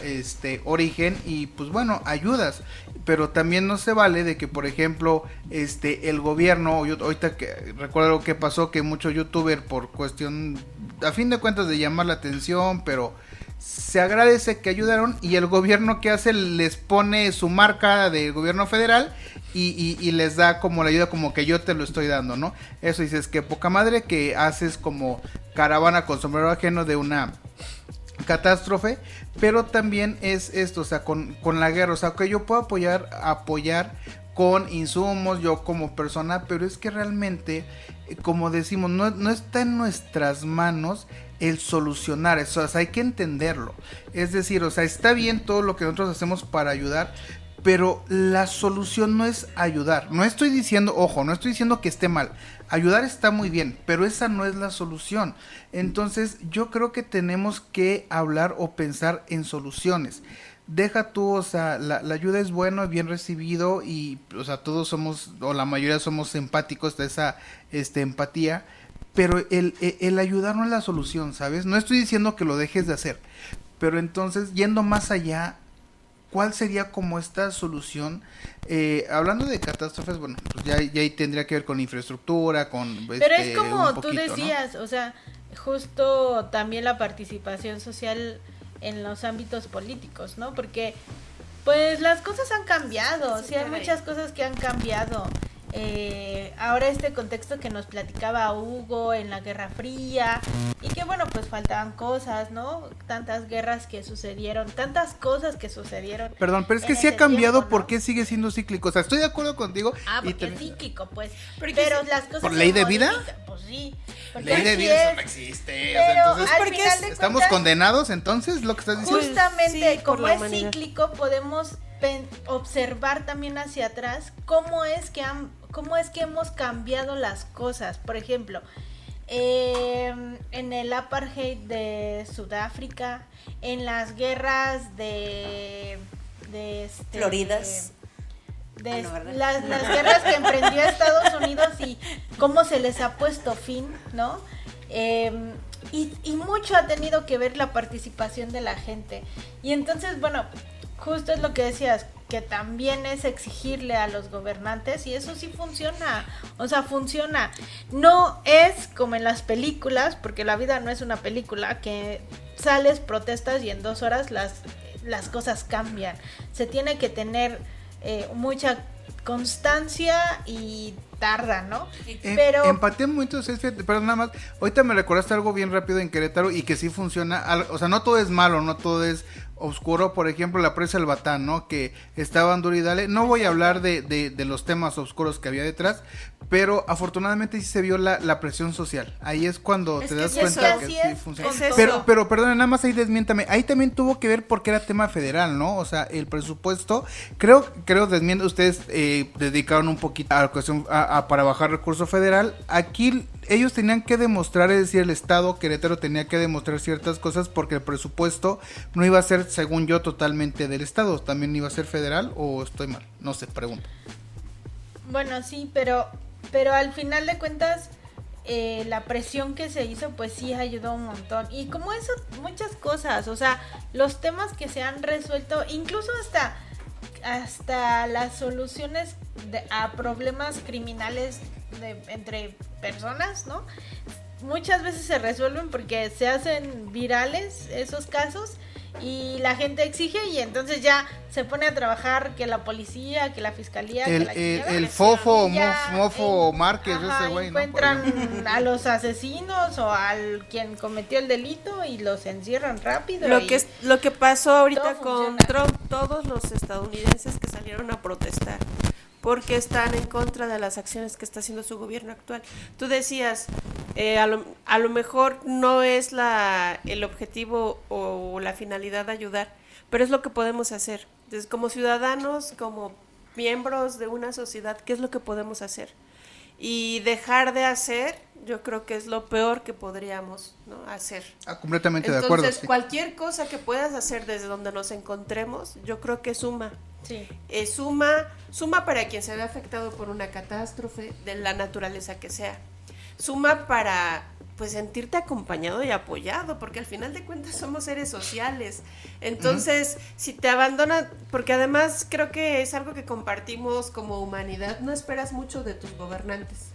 origen y pues bueno, ayudas, pero también no se vale de que, por ejemplo, el gobierno, ahorita que recuerdo lo que pasó, que muchos youtubers por cuestión, a fin de cuentas, de llamar la atención, pero se agradece que ayudaron, y el gobierno que hace les pone su marca del gobierno federal y les da como la ayuda, como que yo te lo estoy dando, ¿no? Eso dices, que poca madre que haces como caravana con sombrero ajeno de una catástrofe, pero también es esto, o sea, con la guerra, o sea, que yo puedo apoyar con insumos, yo como persona, pero es que realmente, como decimos, no está en nuestras manos el solucionar eso, o sea, hay que entenderlo, es decir, o sea, está bien todo lo que nosotros hacemos para ayudar, pero la solución no es ayudar. No estoy diciendo, ojo, no estoy diciendo que esté mal. Ayudar está muy bien, pero esa no es la solución. Entonces, yo creo que tenemos que hablar o pensar en soluciones. Deja tú, o sea, la ayuda es bueno, es bien recibido y, o sea, todos somos, o la mayoría somos empáticos de esa empatía, pero el ayudar no es la solución, ¿sabes? No estoy diciendo que lo dejes de hacer, pero entonces, yendo más allá, ¿cuál sería como esta solución? Hablando de catástrofes, bueno, pues ya ahí tendría que ver con infraestructura, con... Pero es como un poquito, tú decías, ¿no? O sea, justo también la participación social en los ámbitos políticos, ¿no? Porque, pues, las cosas han cambiado, sí, hay muchas cosas que han cambiado. Ahora este contexto que nos platicaba Hugo en la Guerra Fría, y que bueno, pues faltaban cosas, ¿no? Tantas guerras que sucedieron, tantas cosas que sucedieron. Perdón, pero es que en sí ha ese cambiado, tiempo, ¿no? ¿por qué sigue siendo cíclico? O sea, estoy de acuerdo contigo. Porque es cíclico, pues. Porque Pero las cosas ¿por se ley de vida? modifican, pues sí. Porque Ley de así vida, eso es. no existe. Pero O sea, entonces, al ¿por qué final de ¿estamos cuentas, condenados entonces, lo que estás diciendo? justamente Sí, por como la es humanidad. cíclico, podemos observar también hacia atrás cómo es que hemos cambiado las cosas. Por ejemplo, en el apartheid de Sudáfrica, en las guerras de Floridas. de no, ¿verdad? las guerras que emprendió Estados Unidos y cómo se les ha puesto fin, ¿no? Y mucho ha tenido que ver la participación de la gente. Y entonces, bueno, justo es lo que decías, que también es exigirle a los gobernantes, y eso sí funciona, o sea, funciona. No es como en las películas, porque la vida no es una película, que sales, protestas y en 2 horas las cosas cambian. Se tiene que tener mucha constancia y tarda, ¿no? Pero Empatía en momentos es, pero nada más, ahorita me recordaste algo bien rápido en Querétaro y que sí funciona, o sea, no todo es malo, no todo es oscuro. Por ejemplo, la presa El Batán, ¿no? Que estaban duro y dale. No voy a hablar de los temas oscuros que había detrás, pero afortunadamente sí se vio la presión social. Ahí es cuando Es te que das sí, cuenta así que sí es, funciona. con todo. Pero perdón, nada más ahí desmiéntame. Ahí también tuvo que ver porque era tema federal, ¿no? O sea, el presupuesto, creo desmiento, ustedes dedicaron un poquito a la cuestión para bajar recurso federal. Aquí ellos tenían que demostrar, es decir, el Estado Querétaro tenía que demostrar ciertas cosas porque el presupuesto no iba a ser, según yo, totalmente del Estado, también iba a ser federal, o estoy mal, no sé, pregunto. Bueno, sí, pero al final de cuentas la presión que se hizo pues sí ayudó un montón. Y como eso, muchas cosas, o sea, los temas que se han resuelto, incluso hasta las soluciones a problemas criminales entre personas, ¿no? Muchas veces se resuelven porque se hacen virales esos casos y la gente exige y entonces ya se pone a trabajar que la policía, que la fiscalía, que la chingada, el Fofo, y ya Mofo Márquez, ese güey, ¿no? encuentran a los asesinos o al quien cometió el delito y los encierran rápido. Lo que pasó ahorita todo con funciona. Trump, todos los estadounidenses que salieron a protestar porque están en contra de las acciones que está haciendo su gobierno actual. Tú decías, a lo mejor no es el objetivo o la finalidad de ayudar, pero es lo que podemos hacer. Entonces, como ciudadanos, como miembros de una sociedad, ¿qué es lo que podemos hacer? Y dejar de hacer, yo creo que es lo peor que podríamos, ¿no?, hacer. Completamente de acuerdo. Entonces, Sí. cualquier cosa que puedas hacer desde donde nos encontremos, yo creo que suma. Sí. Suma para quien se ve afectado por una catástrofe, de la naturaleza que sea. Suma para, pues, sentirte acompañado y apoyado, porque al final de cuentas somos seres sociales. Entonces, si te abandonan, porque además creo que es algo que compartimos como humanidad, no esperas mucho de tus gobernantes.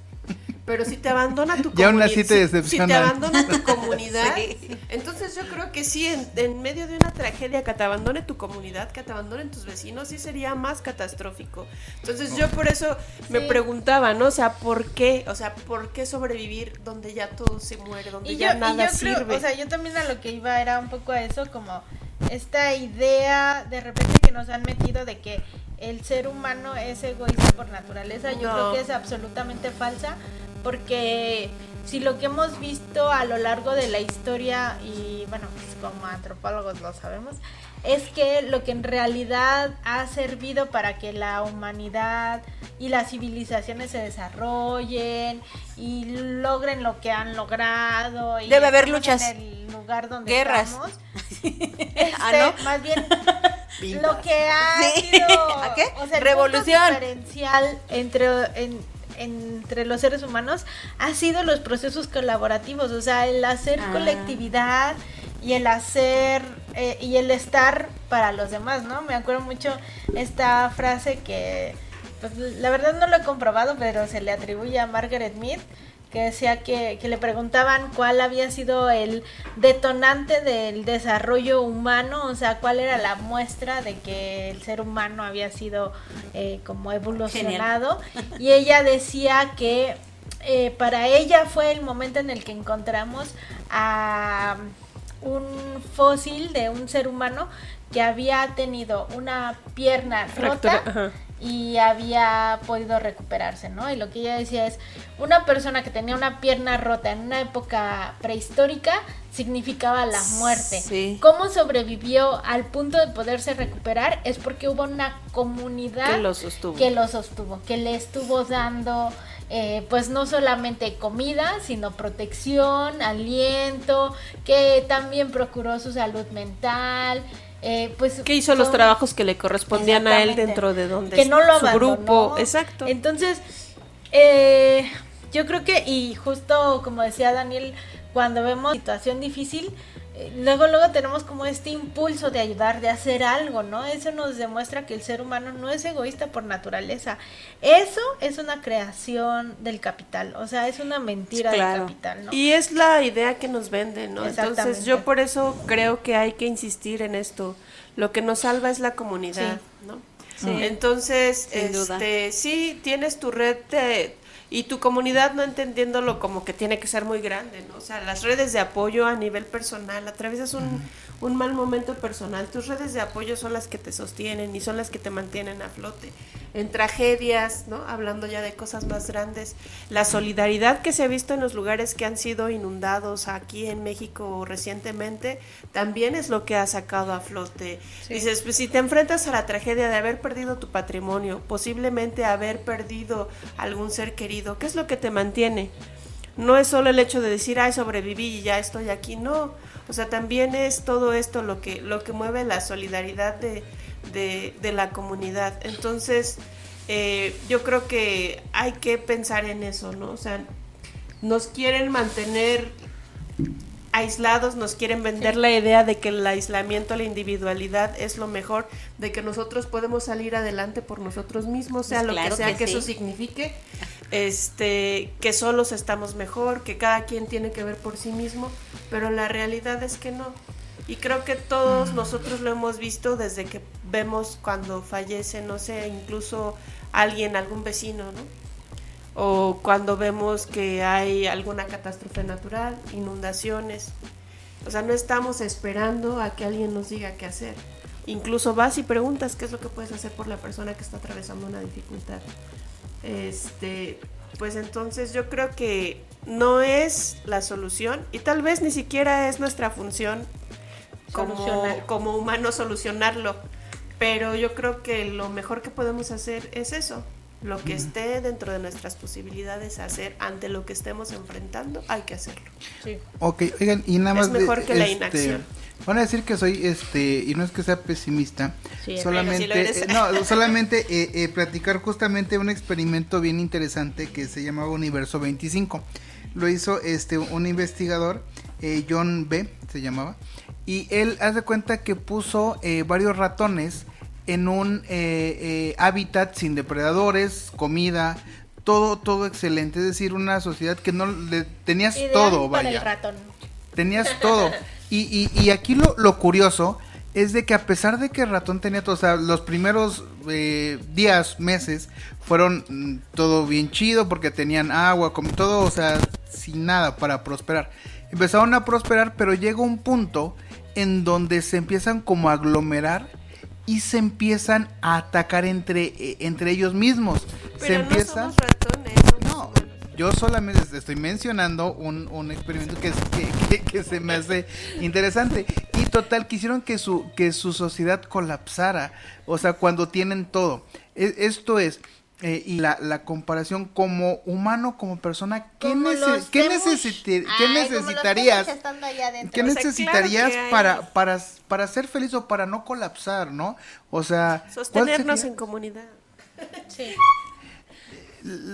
Pero si te abandona tu Y aún así te si te decepcionan. abandona tu comunidad, Sí. entonces yo creo que sí, en medio de una tragedia que te abandone tu comunidad, que te abandonen tus vecinos, sí sería más catastrófico. Entonces yo por eso me preguntaba, ¿no? O sea, ¿por qué? O sea, ¿por qué sobrevivir donde ya todo se muere, donde ya nada creo, sirve? o sea, yo también a lo que iba era un poco a eso, como esta idea de repente que nos han metido de que el ser humano es egoísta por naturaleza. Yo No. creo que es absolutamente falsa, porque si lo que hemos visto a lo largo de la historia, y bueno, pues como antropólogos lo sabemos, es que lo que en realidad ha servido para que la humanidad y las civilizaciones se desarrollen y logren lo que han logrado, y Debe haber estemos luchas, en el lugar donde guerras. estamos, ¿no? más bien lo que ha Sí. sido, ¿A qué? o sea, el Revolución. punto diferencial entre los seres humanos ha sido los procesos colaborativos, o sea, el hacer colectividad y el hacer y el estar para los demás, ¿no? Me acuerdo mucho esta frase que, pues, la verdad no lo he comprobado, pero se le atribuye a Margaret Mead, que decía que le preguntaban cuál había sido el detonante del desarrollo humano, o sea, cuál era la muestra de que el ser humano había sido como evolucionado. Y ella decía que para ella fue el momento en el que encontramos a un fósil de un ser humano que había tenido una pierna Fractura, rota ajá. y había podido recuperarse, ¿no? Y lo que ella decía es, una persona que tenía una pierna rota en una época prehistórica significaba la muerte. Sí. ¿Cómo sobrevivió al punto de poderse recuperar? Es porque hubo una comunidad Que lo sostuvo. que le estuvo dando pues no solamente comida, sino protección, aliento, que también procuró su salud mental. Pues que hizo los son- trabajos que le correspondían a él Exactamente. dentro de donde que no lo su abandonó. grupo, exacto. Entonces, yo creo que, y justo como decía Daniel, cuando vemos situación difícil, luego tenemos como este impulso de ayudar, de hacer algo, ¿no? Eso nos demuestra que el ser humano no es egoísta por naturaleza. Eso es una creación del capital, o sea, es una mentira Claro. del capital, ¿no? Y es la idea que nos venden, ¿no? Entonces Exactamente. yo por eso creo que hay que insistir en esto. Lo que nos salva es la comunidad, ¿no? Sí. Entonces, Sin duda. sí, tienes tu red y tu comunidad no entendiéndolo como que tiene que ser muy grande, ¿no? O sea, las redes de apoyo a nivel personal, atraviesas un mal momento personal, tus redes de apoyo son las que te sostienen y son las que te mantienen a flote. En tragedias, ¿no? Hablando ya de cosas más grandes, la solidaridad que se ha visto en los lugares que han sido inundados aquí en México recientemente, también es lo que ha sacado a flote. Dices, pues si te enfrentas a la tragedia de haber perdido tu patrimonio, posiblemente haber perdido algún ser querido, ¿qué es lo que te mantiene? No es solo el hecho de decir, ay, sobreviví y ya estoy aquí, no. O sea, también es todo esto lo que mueve la solidaridad de la comunidad. Entonces, yo creo que hay que pensar en eso, ¿no? O sea, nos quieren mantener aislados, nos quieren vender la idea de que el aislamiento, la individualidad es lo mejor, de que nosotros podemos salir adelante por nosotros mismos, sea Pues lo claro que sea que que eso sí. signifique, que solos estamos mejor, que cada quien tiene que ver por sí mismo, pero la realidad es que no. Y creo que todos nosotros lo hemos visto desde que vemos cuando fallece, no sé, incluso alguien, algún vecino, ¿no? O cuando vemos que hay alguna catástrofe natural, inundaciones. O sea, no estamos esperando a que alguien nos diga qué hacer. Incluso vas y preguntas qué es lo que puedes hacer por la persona que está atravesando una dificultad. Pues entonces yo creo que no es la solución y tal vez ni siquiera es nuestra función como humanos solucionarlo. Pero yo creo que lo mejor que podemos hacer es eso. Lo que esté dentro de nuestras posibilidades hacer ante lo que estemos enfrentando, hay que hacerlo. Sí. Ok, oigan, y nada Es más mejor que la inacción. Van a decir que soy, y no es que sea pesimista, Sí, solamente, bueno, sí lo eres. no, solamente platicar justamente un experimento bien interesante que se llamaba Universo 25. Lo hizo un investigador, John B. se llamaba, y él hace cuenta que puso varios ratones en un hábitat sin depredadores, comida, todo excelente, es decir, una sociedad que no le tenías Ideal todo, para vaya. el ratón. Tenías todo. Y aquí lo curioso es de que a pesar de que el ratón tenía todo, o sea, los primeros días, meses, fueron todo bien chido porque tenían agua, como todo, o sea, sin nada para prosperar. Empezaron a prosperar, pero llega un punto en donde se empiezan como a aglomerar y se empiezan a atacar entre ellos mismos. Pero Se no empiezan... somos ratones, somos No, humanos. yo solamente estoy mencionando un experimento que se me hace interesante. Y total, quisieron que su sociedad colapsara. O sea, cuando tienen todo. Esto es, y la comparación como humano, como persona, ¿qué necesitarías? ¿Qué O sea, necesitarías claro que hay. para ser feliz o para no colapsar, no? O sea, ¿cuál Sostenernos sería? en comunidad. Sí.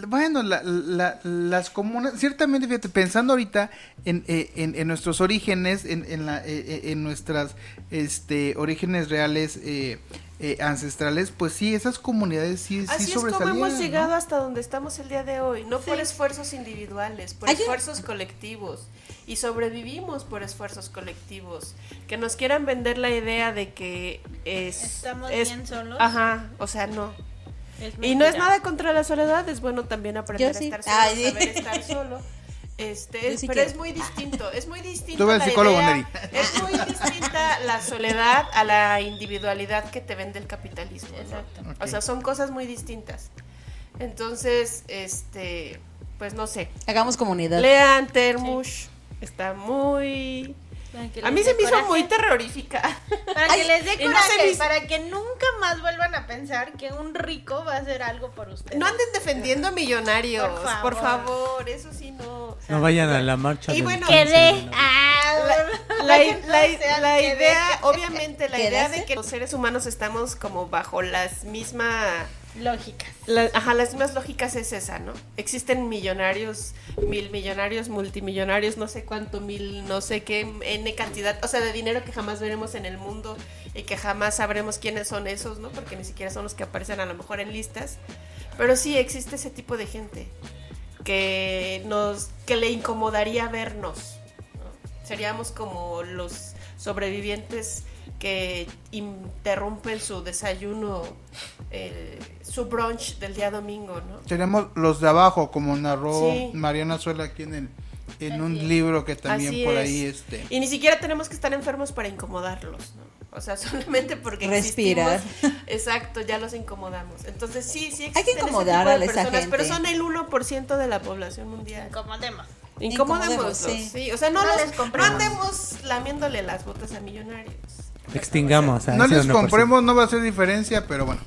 Bueno, las comunas, ciertamente, fíjate, pensando ahorita en nuestros orígenes, en nuestras orígenes reales ancestrales, pues sí, esas comunidades sí Así es sobresalían, como hemos ¿no? llegado hasta donde estamos el día de hoy, no por esfuerzos individuales, por Hay un- esfuerzos colectivos. Y sobrevivimos por esfuerzos colectivos. Que nos quieran vender la idea de que Estamos bien solos. Ajá, o sea, no. Es Y no es mentira. nada contra la soledad, es bueno también aprender Yo sí. a estar solo, Ay. saber estar solo. Yo sí Pero quiero. es muy distinto, Tú ves la psicólogo, idea, Neri. es muy distinta la soledad a la individualidad que te vende el capitalismo, ¿no? Exacto. Ok. O sea, son cosas muy distintas. Entonces, pues no sé. Hagamos comunidad. Lean Termush, está muy... Para que A les mí dé se me hizo coraje. muy terrorífica. Para que les dé y no se coraje, me- para que nunca más vuelvan a pensar que un rico va a hacer algo por ustedes. No anden defendiendo millonarios, Por por favor. favor, eso sí no. No vayan a la marcha. Y del bueno, 15 Que de dé. noviembre. La idea, obviamente, la ¿Qué idea hace? de que los seres humanos estamos como bajo las mismas... Lógicas. las mismas lógicas es esa, ¿no? Existen millonarios, millonarios, multimillonarios, no sé cuánto, no sé qué, N cantidad, o sea, de dinero que jamás veremos en el mundo y que jamás sabremos quiénes son esos, ¿no? Porque ni siquiera son los que aparecen a lo mejor en listas. Pero sí existe ese tipo de gente que le incomodaría vernos, ¿no? Seríamos como los sobrevivientes que interrumpen su desayuno, su brunch del día domingo, ¿no? Tenemos los de abajo, como narró Sí. Mariana Suela aquí en un libro que también Así por es. ahí Y ni siquiera tenemos que estar enfermos para incomodarlos, ¿no? O sea, solamente porque Respirar. existimos, exacto, ya los incomodamos. Entonces sí existen Hay que ese incomodar tipo de a esa personas, gente. pero son el 1% de la población mundial. Incomodemos. Incomodémoslos, Incomodemos, sí. O sea, no les no compremos. andemos lamiéndole las botas a millonarios. Extingamos a no ese les 1%. compremos, no va a hacer diferencia, pero bueno.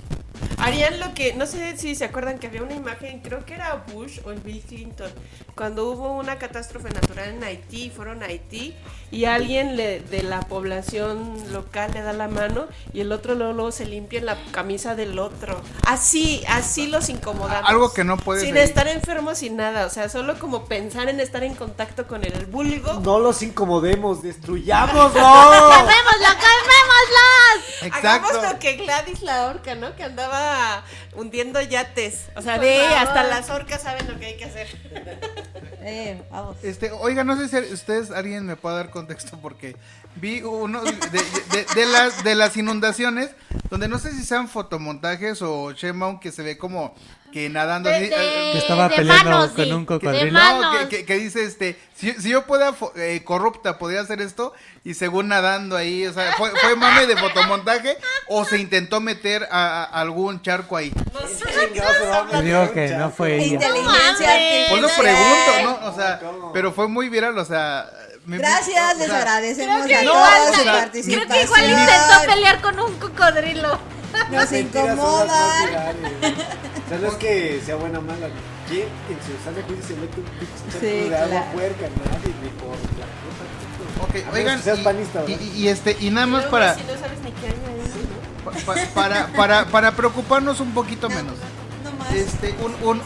Harían lo que, no sé si se acuerdan que había una imagen, creo que era Bush o el Bill Clinton, cuando hubo una catástrofe natural en Haití, fueron a Haití y alguien de la población local le da la mano y el otro luego se limpia en la camisa del otro. Así los incomodamos. Algo que no puedes sin seguir. estar enfermos, sin nada, o sea, solo como pensar en estar en contacto con el vulgo. No los incomodemos, destruyámoslo. ¡Calmémoslo, calmémoslos! Exacto. Hagamos lo que Gladys la orca, ¿no? Que andaba hundiendo yates. O sea, Por ve, favor. hasta las orcas saben lo que hay que hacer. Vamos. Oiga, no sé si ustedes, alguien me puede dar contexto porque vi uno de las inundaciones donde no sé si sean fotomontajes o Sheinbaum que se ve como que nadando así. Que estaba de peleando manos, con sí. un De cocodrilo. manos. Que dice si yo pueda corrupta podría hacer esto y según nadando ahí, o sea, fue mame de fotomontaje o se intentó meter a algún charco ahí. No sé. Te digo que no fue ella. Inteligencia mames. Por eso artificial. pregunto, ¿no? O sea, ¿Cómo? pero fue muy viral, o sea, Gracias, o les sea, agradecemos creo a que todos igual- su creo participación. Creo que igual intentó pelear con un cocodrilo. Nos Mentiras son las más incomodan. virales. O sea, no es que sea buena o mala. ¿Quién en su sano juicio se mete un pinche Sí, charco de agua claro. puerca? Nadie, ni por la puta. Ok, A menos oigan, que seas panista, ¿verdad? y nada más Luego, para, si no sabes ni qué hay ahí, ¿no? para preocuparnos un poquito menos. No más.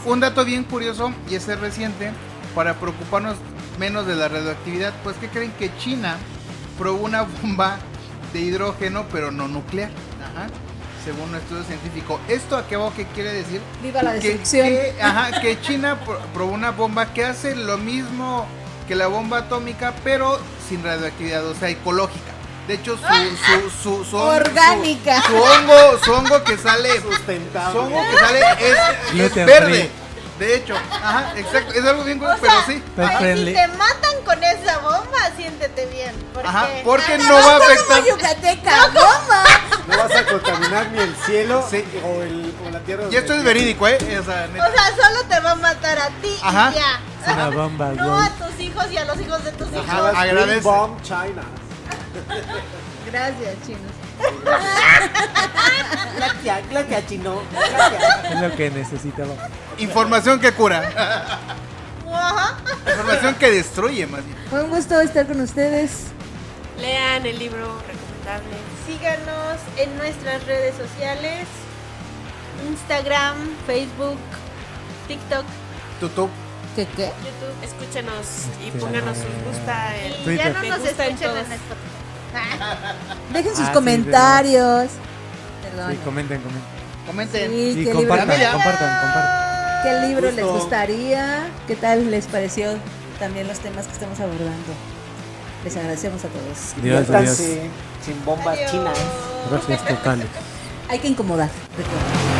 Un dato bien curioso, y ese es reciente, para preocuparnos menos de la radioactividad, pues ¿qué creen? Que China probó una bomba de hidrógeno, pero no nuclear. Ajá. Según un estudio científico. ¿Esto a qué quiere decir? Viva la Que- destrucción. que China probó una bomba que hace lo mismo que la bomba atómica, pero sin radioactividad, o sea, ecológica. De hecho, su Orgánica. su hongo que sale, Sustentable. su hongo que sale es Gluten verde. free. De hecho, ajá, exacto, es algo bien, O pero sea, sí. Pet ay, friendly. si te matan con esa bomba, siéntete bien. Porque Ajá, porque no va a afectar. Yucateca, bomba. No vas a contaminar ni el cielo Sí. o la tierra. Y esto es verídico, o sea, neta. O sea, solo te va a matar a ti Ajá. y ya. Es una bomba, No güey. a tus hijos y a los hijos de tus hijos. Ajá. Agradece. Bomb China. Gracias, chinos. Gracias, chino. Es lo que necesitaba. Información que cura. Ajá. Información que destruye, más bien. Fue un gusto estar con ustedes. Lean el libro recomendable. Síganos en nuestras redes sociales: Instagram, Facebook, TikTok. Tutu. ¿Qué? YouTube, escúchenos y pónganos sus gusta. Y Twitter. ya no Me nos gusta en escuchen todos. en Spotify. Dejen sus sí, comentarios. Perdón. Sí, comenten. Comenten. Sí, Y ¿qué compartan, libro, compartan. qué libro les Justo. gustaría? ¿Qué tal les pareció también los temas que estamos abordando? Les agradecemos a todos. Dios, Dios. Diviértanse sin bombas Adiós. chinas. Gracias totales. Hay que incomodar. Recuerden.